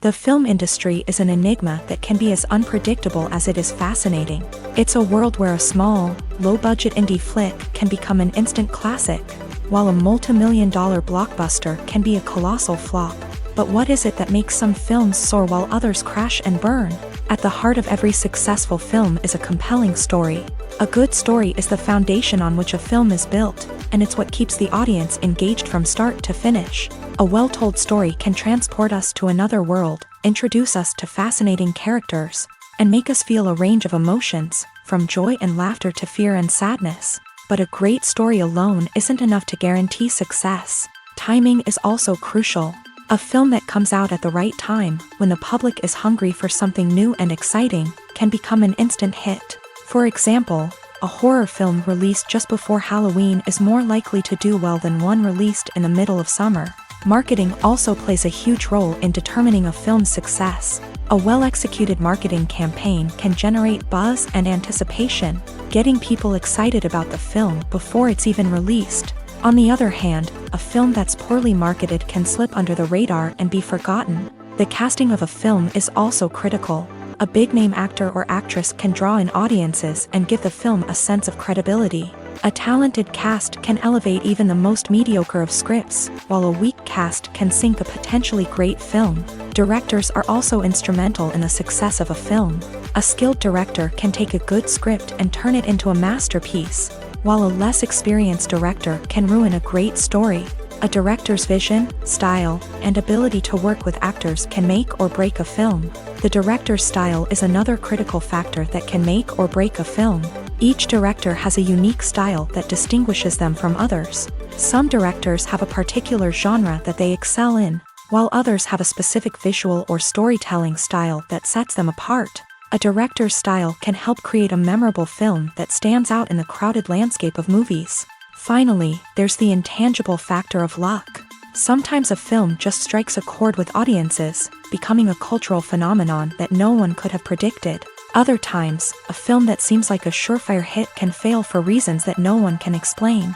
The film industry is an enigma that can be as unpredictable as it is fascinating. It's a world where a small, low-budget indie flick can become an instant classic, while a multi-million-dollar blockbuster can be a colossal flop. But what is it that makes some films soar while others crash and burn? At the heart of every successful film is a compelling story. A good story is the foundation on which a film is built, and it's what keeps the audience engaged from start to finish. A well-told story can transport us to another world, introduce us to fascinating characters, and make us feel a range of emotions, from joy and laughter to fear and sadness. But a great story alone isn't enough to guarantee success. Timing is also crucial. A film that comes out at the right time, when the public is hungry for something new and exciting, can become an instant hit. For example, a horror film released just before Halloween is more likely to do well than one released in the middle of summer. Marketing also plays a huge role in determining a film's success. A well-executed marketing campaign can generate buzz and anticipation, getting people excited about the film before it's even released. On the other hand, a film that's poorly marketed can slip under the radar and be forgotten. The casting of a film is also critical. A big-name actor or actress can draw in audiences and give the film a sense of credibility. A talented cast can elevate even the most mediocre of scripts, while a weak cast can sink a potentially great film. Directors are also instrumental in the success of a film. A skilled director can take a good script and turn it into a masterpiece, while a less experienced director can ruin a great story. A director's vision, style, and ability to work with actors can make or break a film. The director's style is another critical factor that can make or break a film. Each director has a unique style that distinguishes them from others. Some directors have a particular genre that they excel in, while others have a specific visual or storytelling style that sets them apart. A director's style can help create a memorable film that stands out in the crowded landscape of movies. Finally, there's the intangible factor of luck. Sometimes a film just strikes a chord with audiences, becoming a cultural phenomenon that no one could have predicted. Other times, a film that seems like a surefire hit can fail for reasons that no one can explain.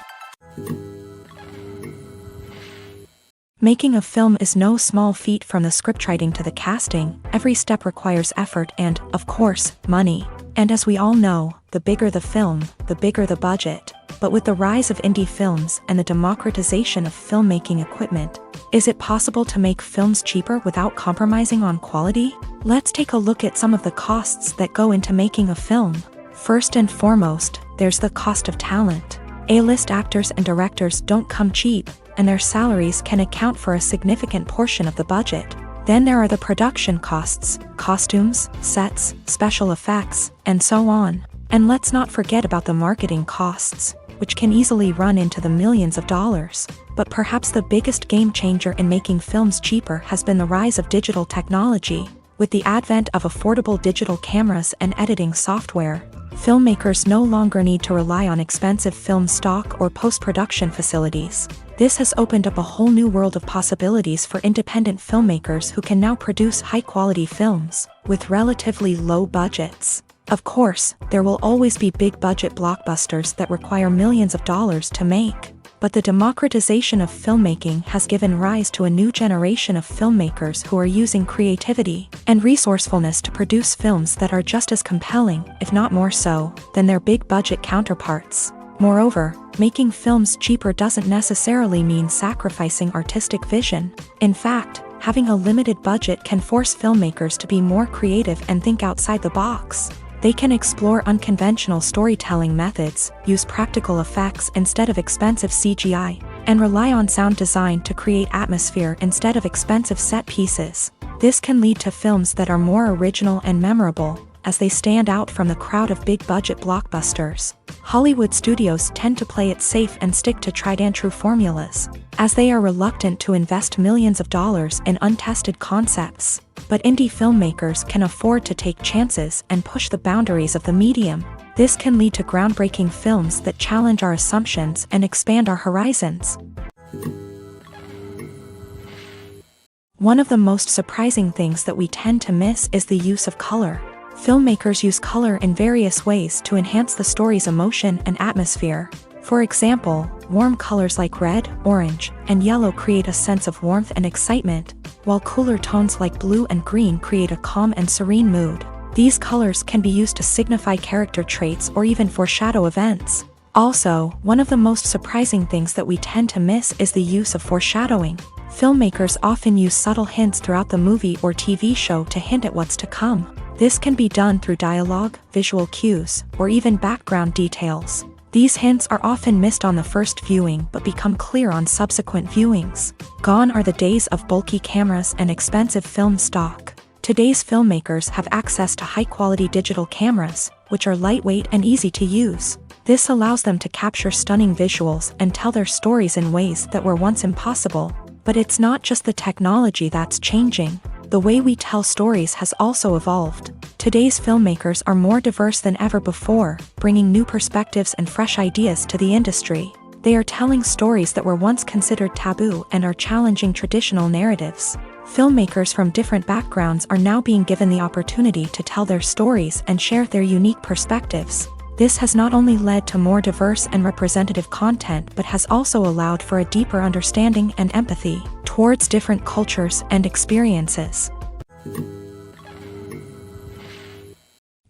Making a film is no small feat. From the scriptwriting to the casting, every step requires effort and, of course, money. And as we all know, the bigger the film, the bigger the budget. But with the rise of indie films and the democratization of filmmaking equipment, is it possible to make films cheaper without compromising on quality? Let's take a look at some of the costs that go into making a film. First and foremost, there's the cost of talent. A-list actors and directors don't come cheap, and their salaries can account for a significant portion of the budget. Then there are the production costs, costumes, sets, special effects, and so on. And let's not forget about the marketing costs, which can easily run into the millions of dollars. But perhaps the biggest game changer in making films cheaper has been the rise of digital technology. With the advent of affordable digital cameras and editing software, filmmakers no longer need to rely on expensive film stock or post-production facilities. This has opened up a whole new world of possibilities for independent filmmakers who can now produce high-quality films with relatively low budgets. Of course, there will always be big-budget blockbusters that require millions of dollars to make. But the democratization of filmmaking has given rise to a new generation of filmmakers who are using creativity and resourcefulness to produce films that are just as compelling, if not more so, than their big-budget counterparts. Moreover, making films cheaper doesn't necessarily mean sacrificing artistic vision. In fact, having a limited budget can force filmmakers to be more creative and think outside the box. They can explore unconventional storytelling methods, use practical effects instead of expensive CGI, and rely on sound design to create atmosphere instead of expensive set pieces. This can lead to films that are more original and memorable, as they stand out from the crowd of big-budget blockbusters. Hollywood studios tend to play it safe and stick to tried-and-true formulas, as they are reluctant to invest millions of dollars in untested concepts. But indie filmmakers can afford to take chances and push the boundaries of the medium. This can lead to groundbreaking films that challenge our assumptions and expand our horizons. One of the most surprising things that we tend to miss is the use of color. Filmmakers use color in various ways to enhance the story's emotion and atmosphere. For example, warm colors like red, orange, and yellow create a sense of warmth and excitement, while cooler tones like blue and green create a calm and serene mood. These colors can be used to signify character traits or even foreshadow events. Also, one of the most surprising things that we tend to miss is the use of foreshadowing. Filmmakers often use subtle hints throughout the movie or TV show to hint at what's to come. This can be done through dialogue, visual cues, or even background details. These hints are often missed on the first viewing but become clear on subsequent viewings. Gone are the days of bulky cameras and expensive film stock. Today's filmmakers have access to high-quality digital cameras, which are lightweight and easy to use. This allows them to capture stunning visuals and tell their stories in ways that were once impossible. But it's not just the technology that's changing. The way we tell stories has also evolved. Today's filmmakers are more diverse than ever before, bringing new perspectives and fresh ideas to the industry. They are telling stories that were once considered taboo and are challenging traditional narratives. Filmmakers from different backgrounds are now being given the opportunity to tell their stories and share their unique perspectives. This has not only led to more diverse and representative content but has also allowed for a deeper understanding and empathy towards different cultures and experiences.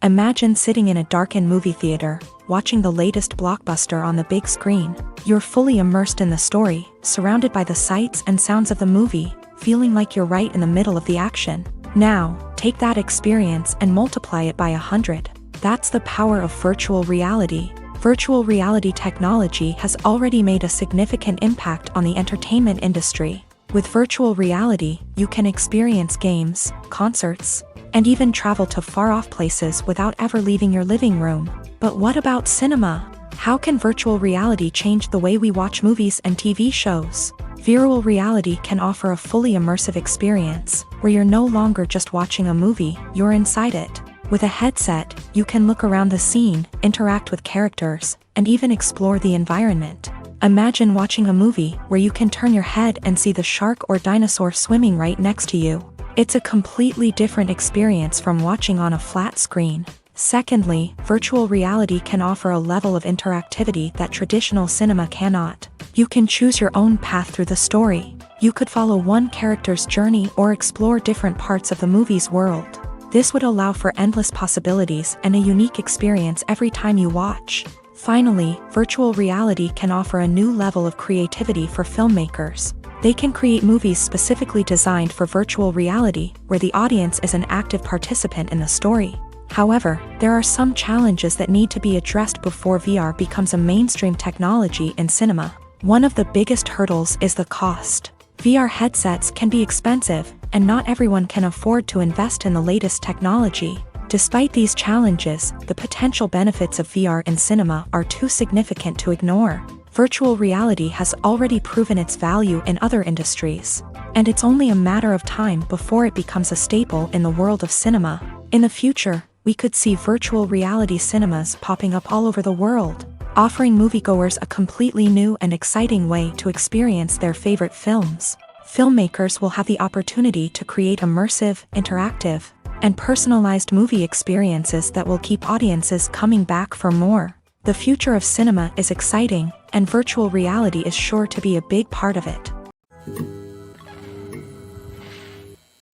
Imagine sitting in a darkened movie theater, watching the latest blockbuster on the big screen. You're fully immersed in the story, surrounded by the sights and sounds of the movie, feeling like you're right in the middle of the action. Now, take that experience and multiply it by 100. That's the power of virtual reality. Virtual reality technology has already made a significant impact on the entertainment industry. With virtual reality, you can experience games, concerts, and even travel to far-off places without ever leaving your living room. But what about cinema? How can virtual reality change the way we watch movies and TV shows? Virtual reality can offer a fully immersive experience, where you're no longer just watching a movie, you're inside it. With a headset, you can look around the scene, interact with characters, and even explore the environment. Imagine watching a movie where you can turn your head and see the shark or dinosaur swimming right next to you. It's a completely different experience from watching on a flat screen. Secondly, virtual reality can offer a level of interactivity that traditional cinema cannot. You can choose your own path through the story. You could follow one character's journey or explore different parts of the movie's world. This would allow for endless possibilities and a unique experience every time you watch. Finally, virtual reality can offer a new level of creativity for filmmakers. They can create movies specifically designed for virtual reality, where the audience is an active participant in the story. However, there are some challenges that need to be addressed before VR becomes a mainstream technology in cinema. One of the biggest hurdles is the cost. VR headsets can be expensive, and not everyone can afford to invest in the latest technology. Despite these challenges, the potential benefits of VR in cinema are too significant to ignore. Virtual reality has already proven its value in other industries, and it's only a matter of time before it becomes a staple in the world of cinema. In the future, we could see virtual reality cinemas popping up all over the world, offering moviegoers a completely new and exciting way to experience their favorite films. Filmmakers will have the opportunity to create immersive, interactive, and personalized movie experiences that will keep audiences coming back for more. The future of cinema is exciting, and virtual reality is sure to be a big part of it.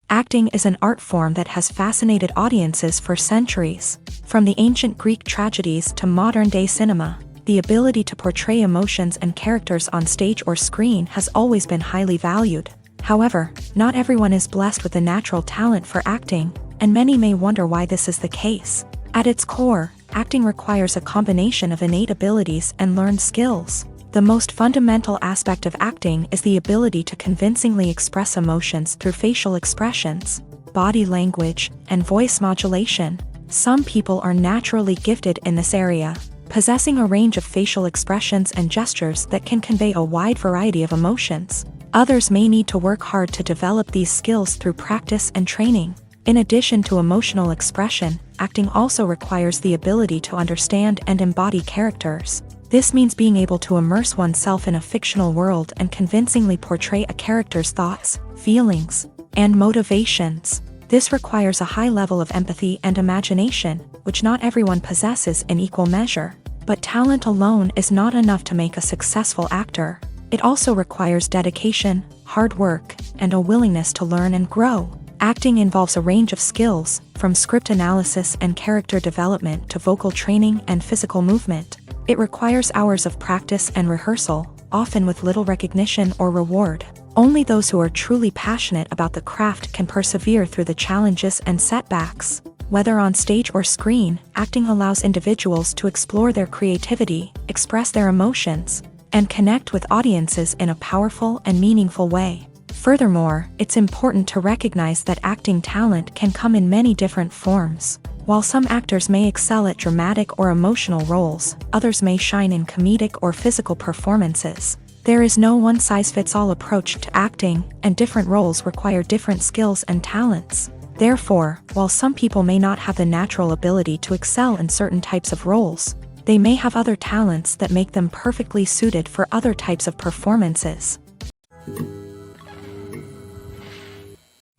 Acting is an art form that has fascinated audiences for centuries. From the ancient Greek tragedies to modern-day cinema, the ability to portray emotions and characters on stage or screen has always been highly valued. However, not everyone is blessed with a natural talent for acting, and many may wonder why this is the case. At its core, acting requires a combination of innate abilities and learned skills. The most fundamental aspect of acting is the ability to convincingly express emotions through facial expressions, body language, and voice modulation. Some people are naturally gifted in this area, possessing a range of facial expressions and gestures that can convey a wide variety of emotions. Others may need to work hard to develop these skills through practice and training. In addition to emotional expression, acting also requires the ability to understand and embody characters. This means being able to immerse oneself in a fictional world and convincingly portray a character's thoughts, feelings, and motivations. This requires a high level of empathy and imagination, which not everyone possesses in equal measure. But talent alone is not enough to make a successful actor. It also requires dedication, hard work, and a willingness to learn and grow. Acting involves a range of skills, from script analysis and character development to vocal training and physical movement. It requires hours of practice and rehearsal, often with little recognition or reward. Only those who are truly passionate about the craft can persevere through the challenges and setbacks. Whether on stage or screen, acting allows individuals to explore their creativity, express their emotions, and connect with audiences in a powerful and meaningful way. Furthermore, it's important to recognize that acting talent can come in many different forms. While some actors may excel at dramatic or emotional roles, others may shine in comedic or physical performances. There is no one-size-fits-all approach to acting, and different roles require different skills and talents. Therefore, while some people may not have the natural ability to excel in certain types of roles, they may have other talents that make them perfectly suited for other types of performances.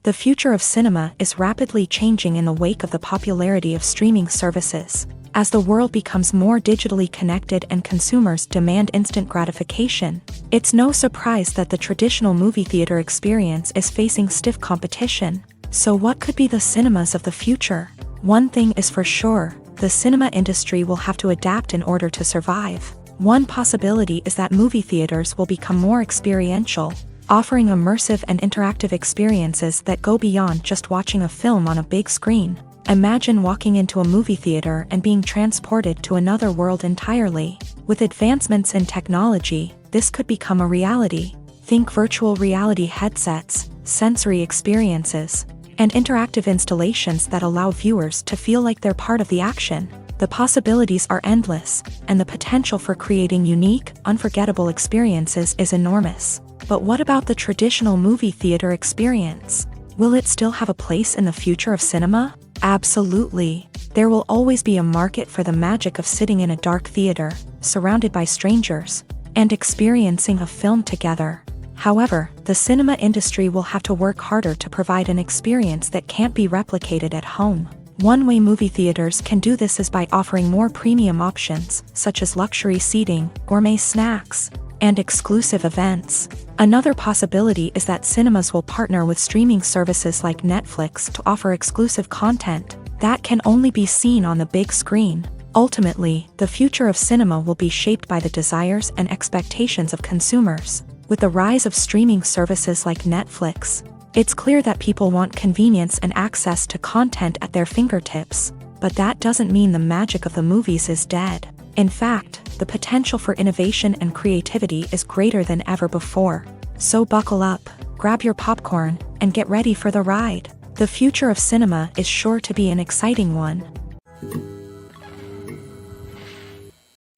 The future of cinema is rapidly changing in the wake of the popularity of streaming services. As the world becomes more digitally connected and consumers demand instant gratification, it's no surprise that the traditional movie theater experience is facing stiff competition. So what could be the cinemas of the future? One thing is for sure, the cinema industry will have to adapt in order to survive. One possibility is that movie theaters will become more experiential, offering immersive and interactive experiences that go beyond just watching a film on a big screen. Imagine walking into a movie theater and being transported to another world entirely. With advancements in technology, this could become a reality. Think virtual reality headsets, sensory experiences, and interactive installations that allow viewers to feel like they're part of the action. The possibilities are endless, and the potential for creating unique, unforgettable experiences is enormous. But what about the traditional movie theater experience? Will it still have a place in the future of cinema? Absolutely. There will always be a market for the magic of sitting in a dark theater, surrounded by strangers, and experiencing a film together. However, the cinema industry will have to work harder to provide an experience that can't be replicated at home. One way movie theaters can do this is by offering more premium options, such as luxury seating, gourmet snacks, and exclusive events. Another possibility is that cinemas will partner with streaming services like Netflix to offer exclusive content that can only be seen on the big screen. Ultimately, the future of cinema will be shaped by the desires and expectations of consumers. With the rise of streaming services like Netflix, it's clear that people want convenience and access to content at their fingertips. But that doesn't mean the magic of the movies is dead. In fact, the potential for innovation and creativity is greater than ever before. So buckle up, grab your popcorn, and get ready for the ride. The future of cinema is sure to be an exciting one.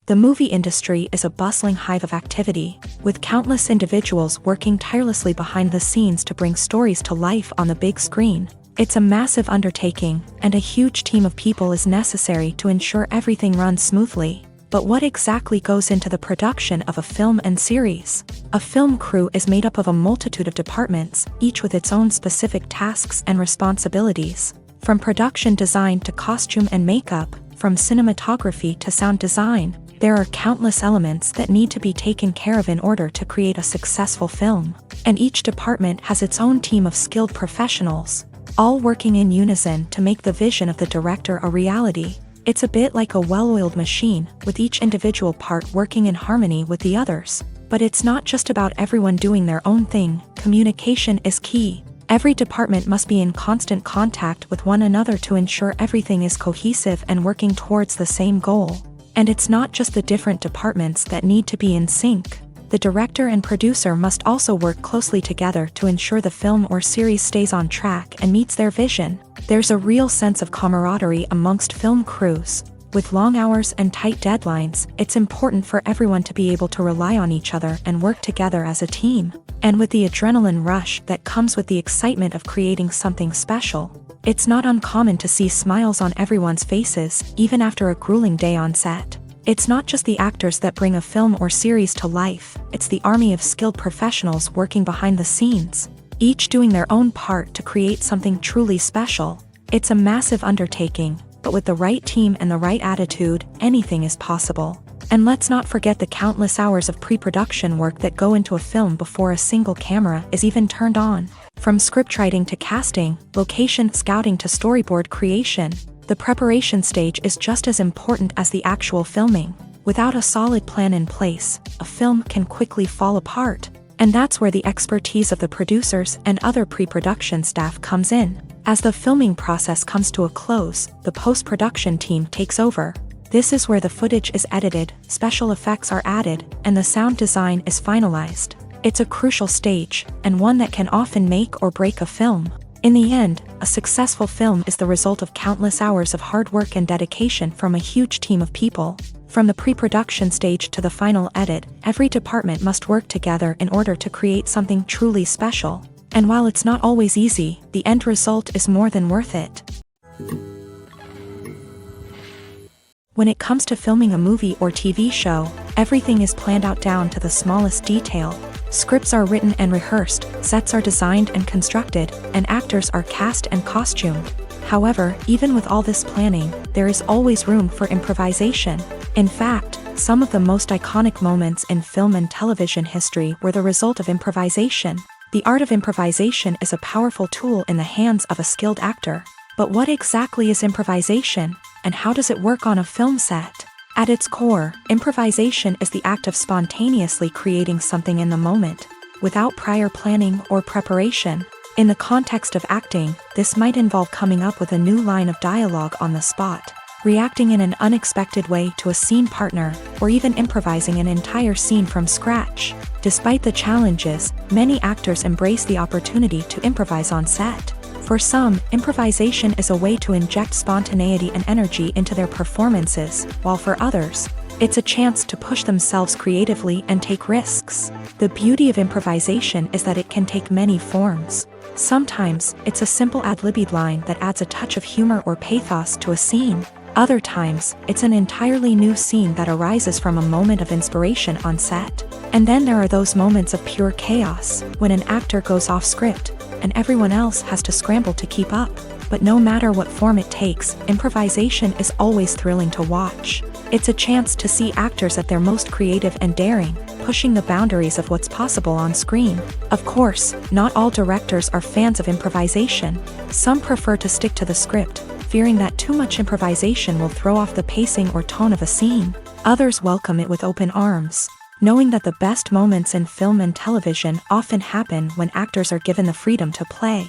The movie industry is a bustling hive of activity, with countless individuals working tirelessly behind the scenes to bring stories to life on the big screen. It's a massive undertaking, and a huge team of people is necessary to ensure everything runs smoothly. But what exactly goes into the production of a film and series? A film crew is made up of a multitude of departments, each with its own specific tasks and responsibilities. From production design to costume and makeup, from cinematography to sound design, there are countless elements that need to be taken care of in order to create a successful film. And each department has its own team of skilled professionals, all working in unison to make the vision of the director a reality. It's a bit like a well-oiled machine, with each individual part working in harmony with the others. But it's not just about everyone doing their own thing. Communication is key. Every department must be in constant contact with one another to ensure everything is cohesive and working towards the same goal. And it's not just the different departments that need to be in sync. The director and producer must also work closely together to ensure the film or series stays on track and meets their vision. There's a real sense of camaraderie amongst film crews. With long hours and tight deadlines, it's important for everyone to be able to rely on each other and work together as a team. And with the adrenaline rush that comes with the excitement of creating something special, it's not uncommon to see smiles on everyone's faces, even after a grueling day on set. It's not just the actors that bring a film or series to life, it's the army of skilled professionals working behind the scenes, each doing their own part to create something truly special. It's a massive undertaking, but with the right team and the right attitude, anything is possible. And let's not forget the countless hours of pre-production work that go into a film before a single camera is even turned on. From scriptwriting to casting, location scouting to storyboard creation, the preparation stage is just as important as the actual filming. Without a solid plan in place, a film can quickly fall apart. And that's where the expertise of the producers and other pre-production staff comes in. As the filming process comes to a close, the post-production team takes over. This is where the footage is edited, special effects are added, and the sound design is finalized. It's a crucial stage, and one that can often make or break a film. In the end, a successful film is the result of countless hours of hard work and dedication from a huge team of people. From the pre-production stage to the final edit, every department must work together in order to create something truly special. And while it's not always easy, the end result is more than worth it. When it comes to filming a movie or TV show, everything is planned out down to the smallest detail. Scripts are written and rehearsed, sets are designed and constructed, and actors are cast and costumed. However, even with all this planning, there is always room for improvisation. In fact, some of the most iconic moments in film and television history were the result of improvisation. The art of improvisation is a powerful tool in the hands of a skilled actor. But what exactly is improvisation, and how does it work on a film set? At its core, improvisation is the act of spontaneously creating something in the moment, without prior planning or preparation. In the context of acting, this might involve coming up with a new line of dialogue on the spot, reacting in an unexpected way to a scene partner, or even improvising an entire scene from scratch. Despite the challenges, many actors embrace the opportunity to improvise on set. For some, improvisation is a way to inject spontaneity and energy into their performances, while for others, it's a chance to push themselves creatively and take risks. The beauty of improvisation is that it can take many forms. Sometimes, it's a simple ad-libbed line that adds a touch of humor or pathos to a scene. Other times, it's an entirely new scene that arises from a moment of inspiration on set. And then there are those moments of pure chaos, when an actor goes off script, and everyone else has to scramble to keep up. But no matter what form it takes, improvisation is always thrilling to watch. It's a chance to see actors at their most creative and daring, pushing the boundaries of what's possible on screen. Of course, not all directors are fans of improvisation. Some prefer to stick to the script, fearing that too much improvisation will throw off the pacing or tone of a scene. Others welcome it with open arms, knowing that the best moments in film and television often happen when actors are given the freedom to play.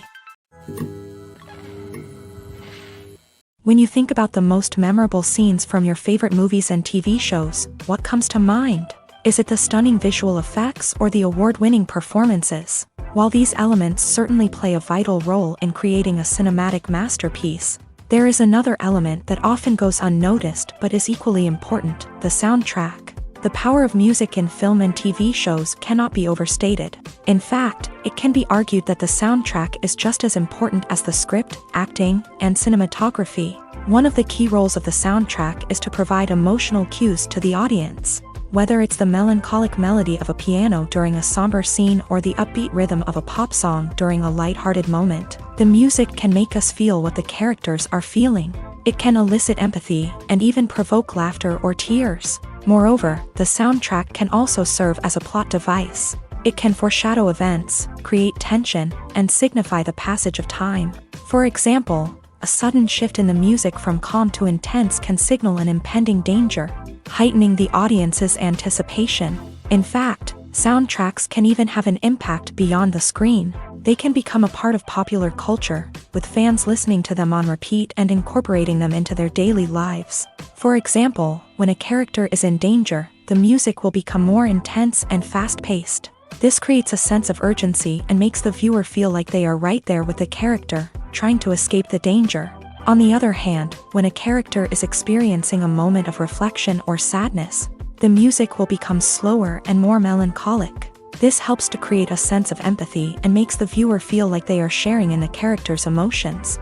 When you think about the most memorable scenes from your favorite movies and TV shows, what comes to mind? Is it the stunning visual effects or the award-winning performances? While these elements certainly play a vital role in creating a cinematic masterpiece, there is another element that often goes unnoticed but is equally important: the soundtrack. The power of music in film and TV shows cannot be overstated. In fact, it can be argued that the soundtrack is just as important as the script, acting, and cinematography. One of the key roles of the soundtrack is to provide emotional cues to the audience. Whether it's the melancholic melody of a piano during a somber scene or the upbeat rhythm of a pop song during a lighthearted moment, the music can make us feel what the characters are feeling. It can elicit empathy and even provoke laughter or tears. Moreover, the soundtrack can also serve as a plot device. It can foreshadow events, create tension, and signify the passage of time. For example, a sudden shift in the music from calm to intense can signal an impending danger, heightening the audience's anticipation. In fact, soundtracks can even have an impact beyond the screen. They can become a part of popular culture, with fans listening to them on repeat and incorporating them into their daily lives. For example, when a character is in danger, the music will become more intense and fast-paced. This creates a sense of urgency and makes the viewer feel like they are right there with the character, trying to escape the danger. On the other hand, when a character is experiencing a moment of reflection or sadness, the music will become slower and more melancholic. This helps to create a sense of empathy and makes the viewer feel like they are sharing in the character's emotions.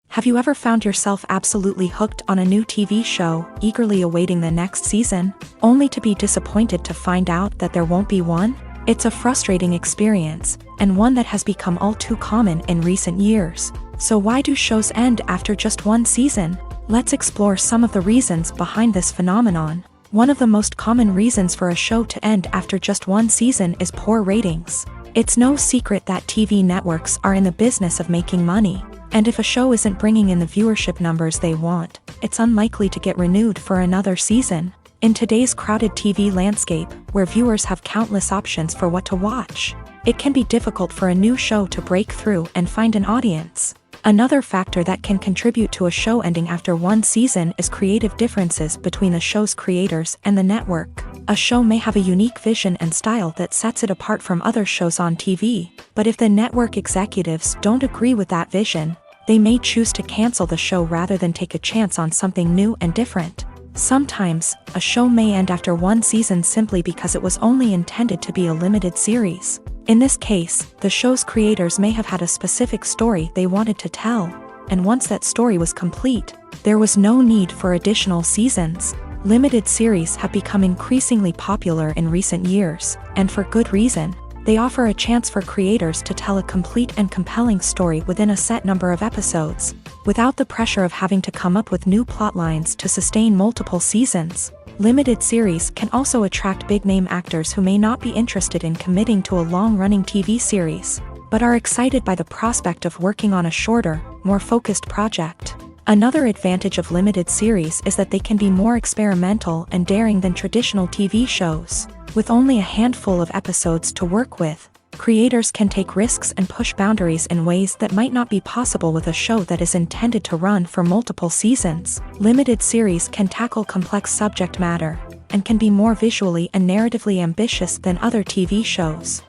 Have you ever found yourself absolutely hooked on a new TV show, eagerly awaiting the next season, only to be disappointed to find out that there won't be one? It's a frustrating experience, and one that has become all too common in recent years. So why do shows end after just one season? Let's explore some of the reasons behind this phenomenon. One of the most common reasons for a show to end after just one season is poor ratings. It's no secret that TV networks are in the business of making money. And if a show isn't bringing in the viewership numbers they want, it's unlikely to get renewed for another season. In today's crowded TV landscape, where viewers have countless options for what to watch, it can be difficult for a new show to break through and find an audience. Another factor that can contribute to a show ending after one season is creative differences between the show's creators and the network. A show may have a unique vision and style that sets it apart from other shows on TV, but if the network executives don't agree with that vision, they may choose to cancel the show rather than take a chance on something new and different. Sometimes, a show may end after one season simply because it was only intended to be a limited series. In this case, the show's creators may have had a specific story they wanted to tell, and once that story was complete, there was no need for additional seasons. Limited series have become increasingly popular in recent years, and for good reason. They offer a chance for creators to tell a complete and compelling story within a set number of episodes, without the pressure of having to come up with new plotlines to sustain multiple seasons. Limited series can also attract big-name actors who may not be interested in committing to a long-running TV series, but are excited by the prospect of working on a shorter, more focused project. Another advantage of limited series is that they can be more experimental and daring than traditional TV shows. With only a handful of episodes to work with, creators can take risks and push boundaries in ways that might not be possible with a show that is intended to run for multiple seasons. Limited series can tackle complex subject matter, and can be more visually and narratively ambitious than other TV shows.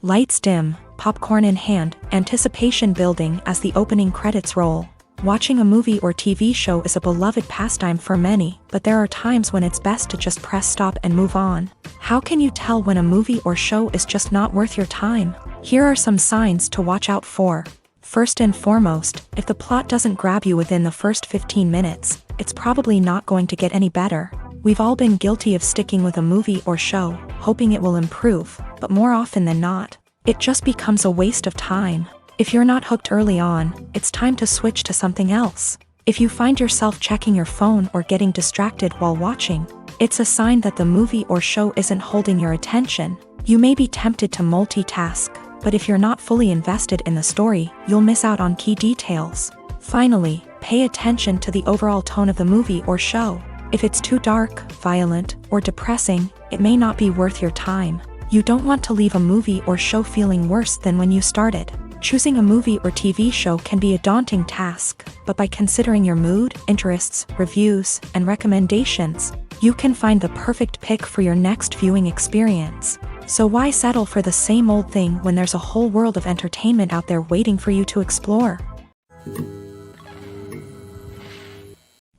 Lights dim, popcorn in hand, anticipation building as the opening credits roll. Watching a movie or TV show is a beloved pastime for many, but there are times when it's best to just press stop and move on. How can you tell when a movie or show is just not worth your time? Here are some signs to watch out for. First and foremost, if the plot doesn't grab you within the first 15 minutes, it's probably not going to get any better. We've all been guilty of sticking with a movie or show, hoping it will improve, but more often than not, it just becomes a waste of time. If you're not hooked early on, it's time to switch to something else. If you find yourself checking your phone or getting distracted while watching, it's a sign that the movie or show isn't holding your attention. You may be tempted to multitask, but if you're not fully invested in the story, you'll miss out on key details. Finally, pay attention to the overall tone of the movie or show. If it's too dark, violent, or depressing, it may not be worth your time. You don't want to leave a movie or show feeling worse than when you started. Choosing a movie or TV show can be a daunting task, but by considering your mood, interests, reviews, and recommendations, you can find the perfect pick for your next viewing experience. So why settle for the same old thing when there's a whole world of entertainment out there waiting for you to explore?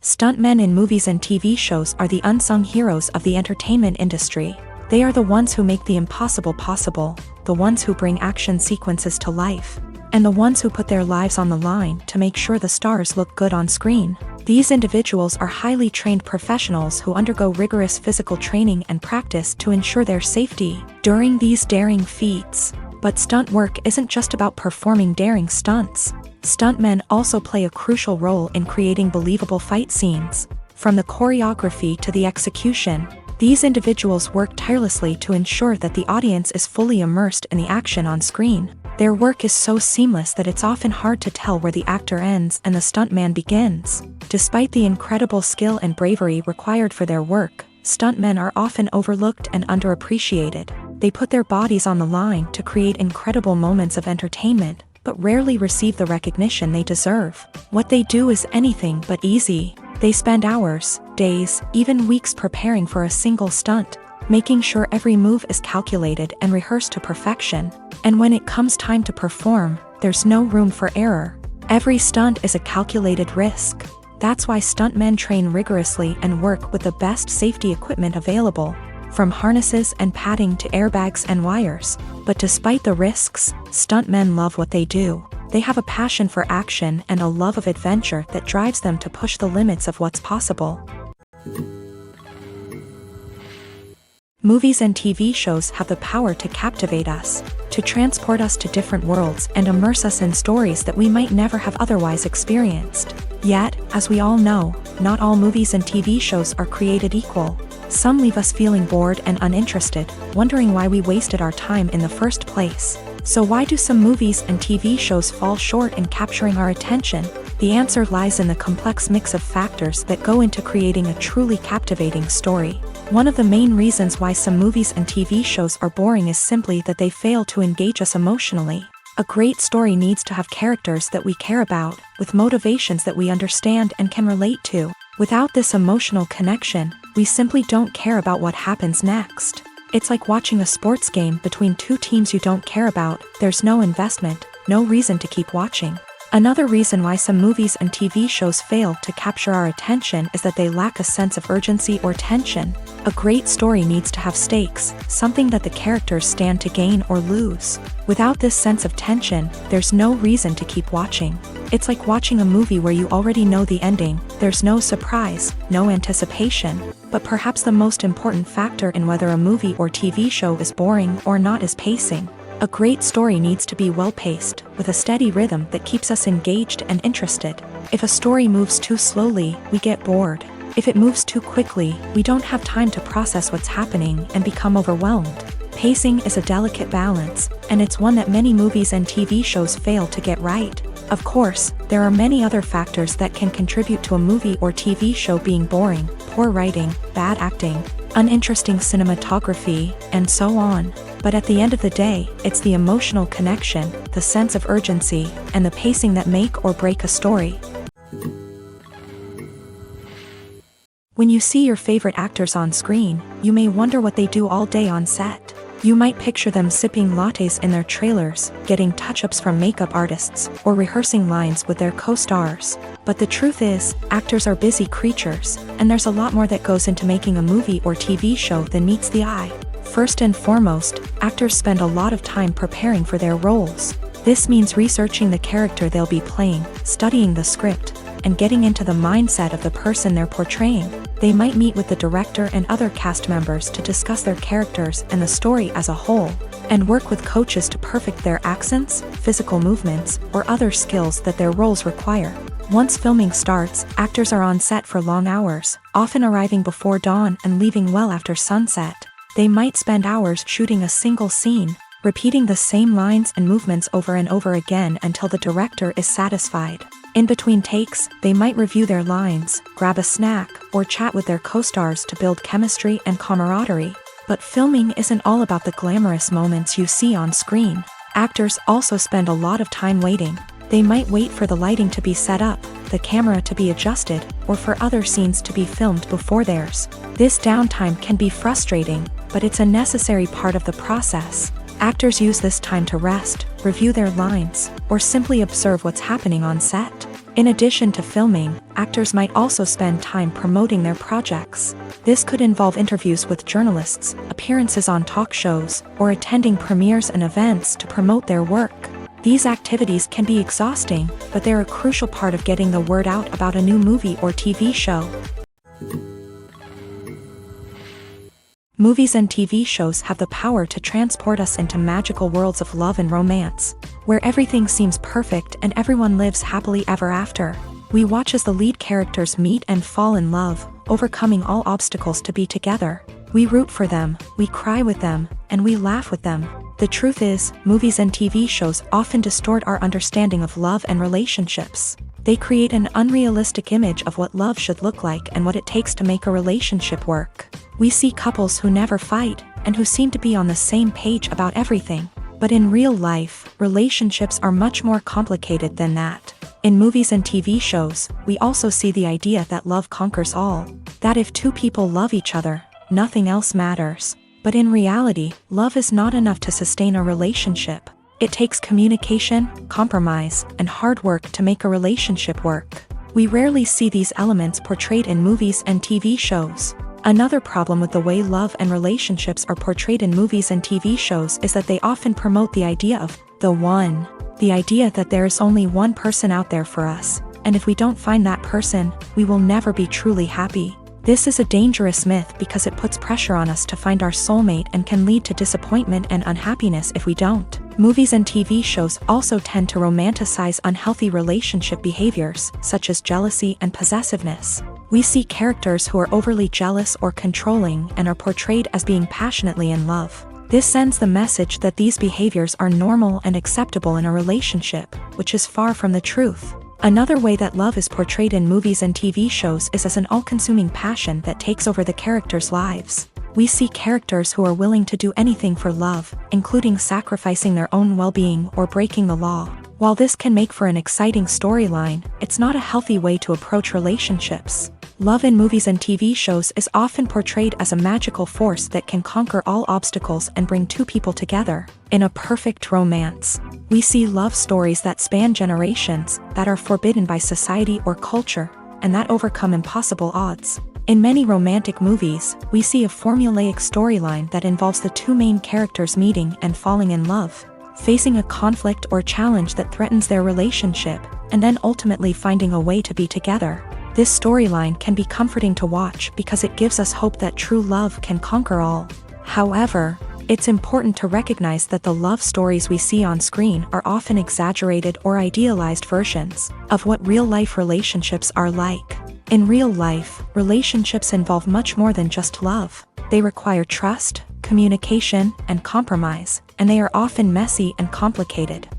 Stuntmen in movies and TV shows are the unsung heroes of the entertainment industry. They are the ones who make the impossible possible, the ones who bring action sequences to life, and the ones who put their lives on the line to make sure the stars look good on screen. These individuals are highly trained professionals who undergo rigorous physical training and practice to ensure their safety during these daring feats. But stunt work isn't just about performing daring stunts. Stuntmen also play a crucial role in creating believable fight scenes. From the choreography to the execution, these individuals work tirelessly to ensure that the audience is fully immersed in the action on screen. Their work is so seamless that it's often hard to tell where the actor ends and the stuntman begins. Despite the incredible skill and bravery required for their work, stuntmen are often overlooked and underappreciated. They put their bodies on the line to create incredible moments of entertainment, but rarely receive the recognition they deserve. What they do is anything but easy. They spend hours, days, even weeks preparing for a single stunt, making sure every move is calculated and rehearsed to perfection. And when it comes time to perform, there's no room for error. Every stunt is a calculated risk. That's why stuntmen train rigorously and work with the best safety equipment available, from harnesses and padding to airbags and wires. But despite the risks, stuntmen love what they do. They have a passion for action and a love of adventure that drives them to push the limits of what's possible. Movies and TV shows have the power to captivate us, to transport us to different worlds and immerse us in stories that we might never have otherwise experienced. Yet, as we all know, not all movies and TV shows are created equal. Some leave us feeling bored and uninterested, wondering why we wasted our time in the first place. So why do some movies and TV shows fall short in capturing our attention? The answer lies in the complex mix of factors that go into creating a truly captivating story. One of the main reasons why some movies and TV shows are boring is simply that they fail to engage us emotionally. A great story needs to have characters that we care about, with motivations that we understand and can relate to. Without this emotional connection, we simply don't care about what happens next. It's like watching a sports game between two teams you don't care about. There's no investment, no reason to keep watching. Another reason why some movies and TV shows fail to capture our attention is that they lack a sense of urgency or tension. A great story needs to have stakes, something that the characters stand to gain or lose. Without this sense of tension, there's no reason to keep watching. It's like watching a movie where you already know the ending. There's no surprise, no anticipation. But perhaps the most important factor in whether a movie or TV show is boring or not is pacing. A great story needs to be well-paced, with a steady rhythm that keeps us engaged and interested. If a story moves too slowly, we get bored. If it moves too quickly, we don't have time to process what's happening and become overwhelmed. Pacing is a delicate balance, and it's one that many movies and TV shows fail to get right. Of course, there are many other factors that can contribute to a movie or TV show being boring: poor writing, bad acting, uninteresting cinematography, and so on. But at the end of the day, it's the emotional connection, the sense of urgency, and the pacing that make or break a story. When you see your favorite actors on screen, you may wonder what they do all day on set. You might picture them sipping lattes in their trailers, getting touch-ups from makeup artists, or rehearsing lines with their co-stars. But the truth is, actors are busy creatures, and there's a lot more that goes into making a movie or TV show than meets the eye. First and foremost, actors spend a lot of time preparing for their roles. This means researching the character they'll be playing, studying the script, and getting into the mindset of the person they're portraying. They might meet with the director and other cast members to discuss their characters and the story as a whole, and work with coaches to perfect their accents, physical movements, or other skills that their roles require. Once filming starts, actors are on set for long hours, often arriving before dawn and leaving well after sunset. They might spend hours shooting a single scene, repeating the same lines and movements over and over again until the director is satisfied. In between takes, they might review their lines, grab a snack, or chat with their co-stars to build chemistry and camaraderie. But filming isn't all about the glamorous moments you see on screen. Actors also spend a lot of time waiting. They might wait for the lighting to be set up, the camera to be adjusted, or for other scenes to be filmed before theirs. This downtime can be frustrating, but it's a necessary part of the process. Actors use this time to rest, review their lines, or simply observe what's happening on set. In addition to filming, actors might also spend time promoting their projects. This could involve interviews with journalists, appearances on talk shows, or attending premieres and events to promote their work. These activities can be exhausting, but they're a crucial part of getting the word out about a new movie or TV show. Movies and TV shows have the power to transport us into magical worlds of love and romance, where everything seems perfect and everyone lives happily ever after. We watch as the lead characters meet and fall in love, overcoming all obstacles to be together. We root for them, we cry with them, and we laugh with them. The truth is, movies and TV shows often distort our understanding of love and relationships. They create an unrealistic image of what love should look like and what it takes to make a relationship work. We see couples who never fight, and who seem to be on the same page about everything. But in real life, relationships are much more complicated than that. In movies and TV shows, we also see the idea that love conquers all. That if two people love each other, nothing else matters. But in reality, love is not enough to sustain a relationship. It takes communication, compromise, and hard work to make a relationship work. We rarely see these elements portrayed in movies and TV shows. Another problem with the way love and relationships are portrayed in movies and TV shows is that they often promote the idea of the one. The idea that there is only one person out there for us, and if we don't find that person, we will never be truly happy. This is a dangerous myth because it puts pressure on us to find our soulmate and can lead to disappointment and unhappiness if we don't. Movies and TV shows also tend to romanticize unhealthy relationship behaviors, such as jealousy and possessiveness. We see characters who are overly jealous or controlling and are portrayed as being passionately in love. This sends the message that these behaviors are normal and acceptable in a relationship, which is far from the truth. Another way that love is portrayed in movies and TV shows is as an all-consuming passion that takes over the characters' lives. We see characters who are willing to do anything for love, including sacrificing their own well-being or breaking the law. While this can make for an exciting storyline, it's not a healthy way to approach relationships. Love in movies and TV shows is often portrayed as a magical force that can conquer all obstacles and bring two people together. In a perfect romance, we see love stories that span generations, that are forbidden by society or culture, and that overcome impossible odds. In many romantic movies, we see a formulaic storyline that involves the two main characters meeting and falling in love, facing a conflict or challenge that threatens their relationship, and then ultimately finding a way to be together. This storyline can be comforting to watch because it gives us hope that true love can conquer all. However, it's important to recognize that the love stories we see on screen are often exaggerated or idealized versions of what real-life relationships are like. In real life, relationships involve much more than just love. They require trust, communication, and compromise, and they are often messy and complicated.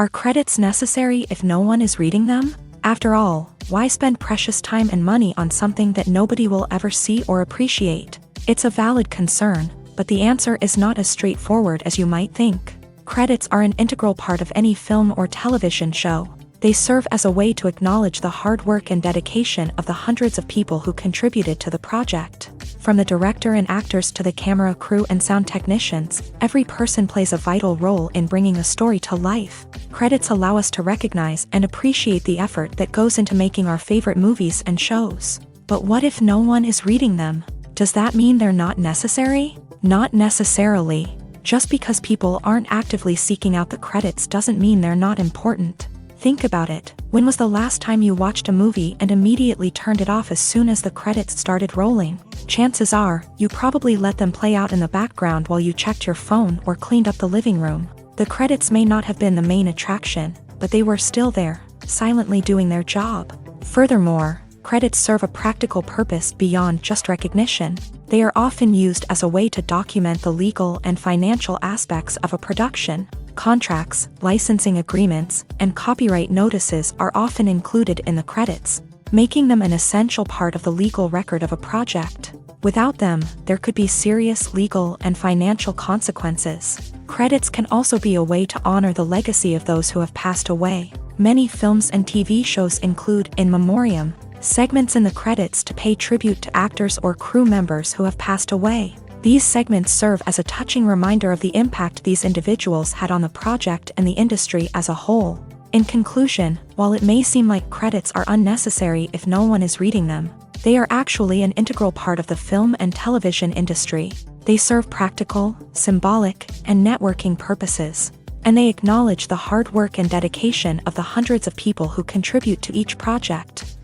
Are credits necessary if no one is reading them? After all, why spend precious time and money on something that nobody will ever see or appreciate? It's a valid concern, but the answer is not as straightforward as you might think. Credits are an integral part of any film or television show. They serve as a way to acknowledge the hard work and dedication of the hundreds of people who contributed to the project. From the director and actors to the camera crew and sound technicians, every person plays a vital role in bringing a story to life. Credits allow us to recognize and appreciate the effort that goes into making our favorite movies and shows. But what if no one is reading them? Does that mean they're not necessary? Not necessarily. Just because people aren't actively seeking out the credits doesn't mean they're not important. Think about it. When was the last time you watched a movie and immediately turned it off as soon as the credits started rolling? Chances are, you probably let them play out in the background while you checked your phone or cleaned up the living room. The credits may not have been the main attraction, but they were still there, silently doing their job. Furthermore, credits serve a practical purpose beyond just recognition. They are often used as a way to document the legal and financial aspects of a production. Contracts, licensing agreements, and copyright notices are often included in the credits, making them an essential part of the legal record of a project. Without them, there could be serious legal and financial consequences. Credits can also be a way to honor the legacy of those who have passed away. Many films and TV shows include in memoriam segments in the credits to pay tribute to actors or crew members who have passed away. These segments serve as a touching reminder of the impact these individuals had on the project and the industry as a whole. In conclusion, while it may seem like credits are unnecessary if no one is reading them, they are actually an integral part of the film and television industry. They serve practical, symbolic, and networking purposes, and they acknowledge the hard work and dedication of the hundreds of people who contribute to each project.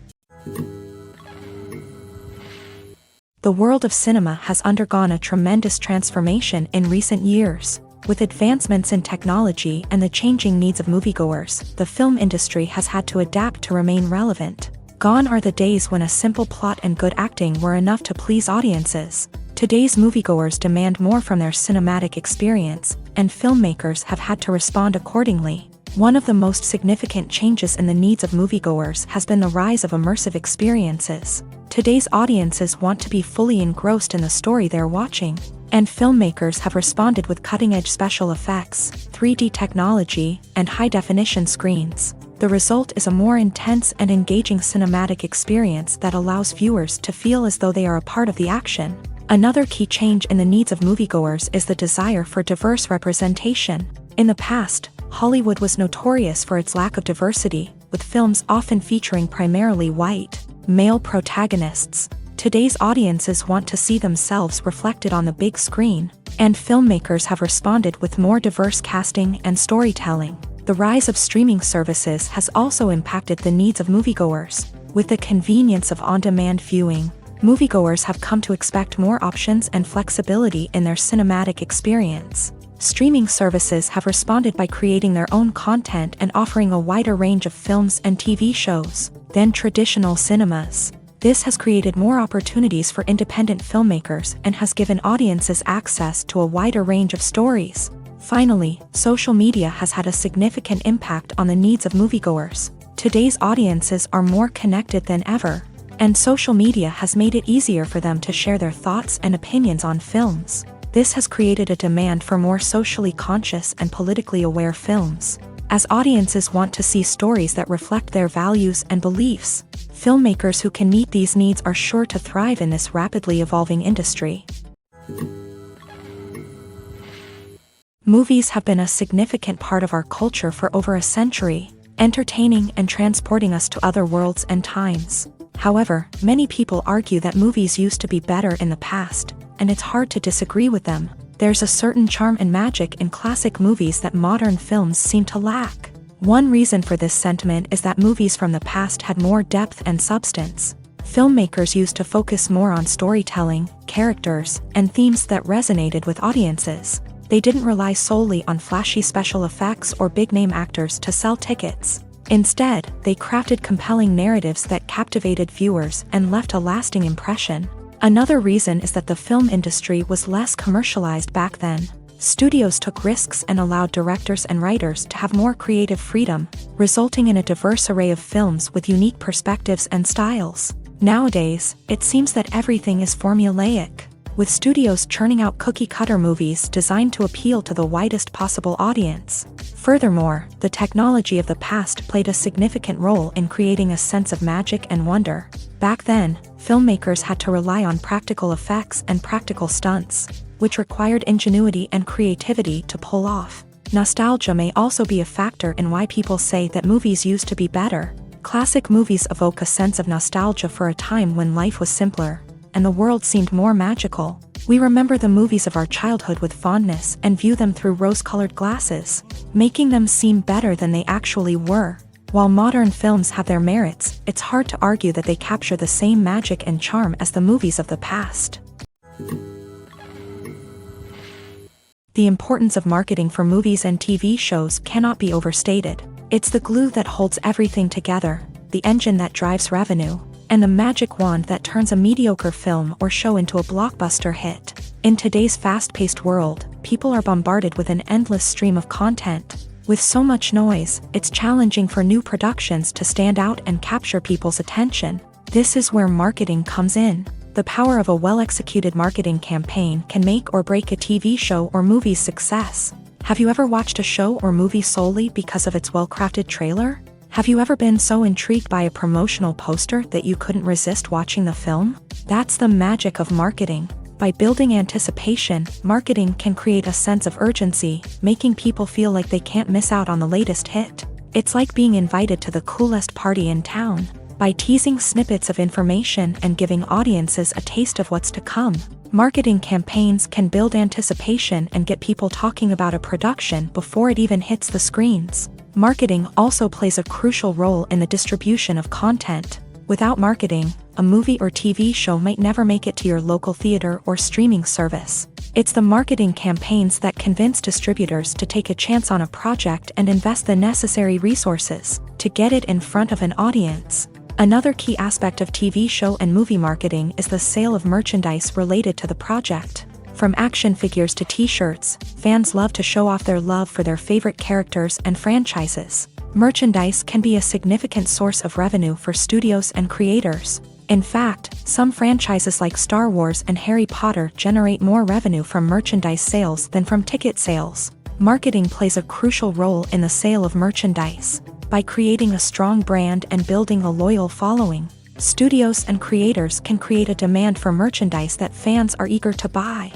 The world of cinema has undergone a tremendous transformation in recent years. With advancements in technology and the changing needs of moviegoers, the film industry has had to adapt to remain relevant. Gone are the days when a simple plot and good acting were enough to please audiences. Today's moviegoers demand more from their cinematic experience, and filmmakers have had to respond accordingly. One of the most significant changes in the needs of moviegoers has been the rise of immersive experiences. Today's audiences want to be fully engrossed in the story they're watching, and filmmakers have responded with cutting-edge special effects, 3D technology, and high-definition screens. The result is a more intense and engaging cinematic experience that allows viewers to feel as though they are a part of the action. Another key change in the needs of moviegoers is the desire for diverse representation. In the past, Hollywood was notorious for its lack of diversity, with films often featuring primarily white, male protagonists. Today's audiences want to see themselves reflected on the big screen, and filmmakers have responded with more diverse casting and storytelling. The rise of streaming services has also impacted the needs of moviegoers. With the convenience of on-demand viewing, moviegoers have come to expect more options and flexibility in their cinematic experience. Streaming services have responded by creating their own content and offering a wider range of films and TV shows than traditional cinemas. This has created more opportunities for independent filmmakers and has given audiences access to a wider range of stories. Finally, social media has had a significant impact on the needs of moviegoers. Today's audiences are more connected than ever, and social media has made it easier for them to share their thoughts and opinions on films. This has created a demand for more socially conscious and politically aware films. As audiences want to see stories that reflect their values and beliefs, filmmakers who can meet these needs are sure to thrive in this rapidly evolving industry. Movies have been a significant part of our culture for over a century, entertaining and transporting us to other worlds and times. However, many people argue that movies used to be better in the past, and it's hard to disagree with them. There's a certain charm and magic in classic movies that modern films seem to lack. One reason for this sentiment is that movies from the past had more depth and substance. Filmmakers used to focus more on storytelling, characters, and themes that resonated with audiences. They didn't rely solely on flashy special effects or big-name actors to sell tickets. Instead, they crafted compelling narratives that captivated viewers and left a lasting impression. Another reason is that the film industry was less commercialized back then. Studios took risks and allowed directors and writers to have more creative freedom, resulting in a diverse array of films with unique perspectives and styles. Nowadays, it seems that everything is formulaic, with studios churning out cookie-cutter movies designed to appeal to the widest possible audience. Furthermore, the technology of the past played a significant role in creating a sense of magic and wonder. Back then, filmmakers had to rely on practical effects and practical stunts, which required ingenuity and creativity to pull off. Nostalgia may also be a factor in why people say that movies used to be better. Classic movies evoke a sense of nostalgia for a time when life was simpler, and the world seemed more magical. We remember the movies of our childhood with fondness and view them through rose-colored glasses, making them seem better than they actually were. While modern films have their merits, it's hard to argue that they capture the same magic and charm as the movies of the past. The importance of marketing for movies and TV shows cannot be overstated. It's the glue that holds everything together, the engine that drives revenue, and the magic wand that turns a mediocre film or show into a blockbuster hit. In today's fast-paced world, people are bombarded with an endless stream of content. With so much noise, it's challenging for new productions to stand out and capture people's attention. This is where marketing comes in. The power of a well-executed marketing campaign can make or break a TV show or movie's success. Have you ever watched a show or movie solely because of its well-crafted trailer? Have you ever been so intrigued by a promotional poster that you couldn't resist watching the film? That's the magic of marketing. By building anticipation, marketing can create a sense of urgency, making people feel like they can't miss out on the latest hit. It's like being invited to the coolest party in town. By teasing snippets of information and giving audiences a taste of what's to come, marketing campaigns can build anticipation and get people talking about a production before it even hits the screens. Marketing also plays a crucial role in the distribution of content. Without marketing, a movie or TV show might never make it to your local theater or streaming service. It's the marketing campaigns that convince distributors to take a chance on a project and invest the necessary resources to get it in front of an audience. Another key aspect of TV show and movie marketing is the sale of merchandise related to the project. From action figures to t-shirts, fans love to show off their love for their favorite characters and franchises. Merchandise can be a significant source of revenue for studios and creators. In fact, some franchises like Star Wars and Harry Potter generate more revenue from merchandise sales than from ticket sales. Marketing plays a crucial role in the sale of merchandise. By creating a strong brand and building a loyal following, studios and creators can create a demand for merchandise that fans are eager to buy.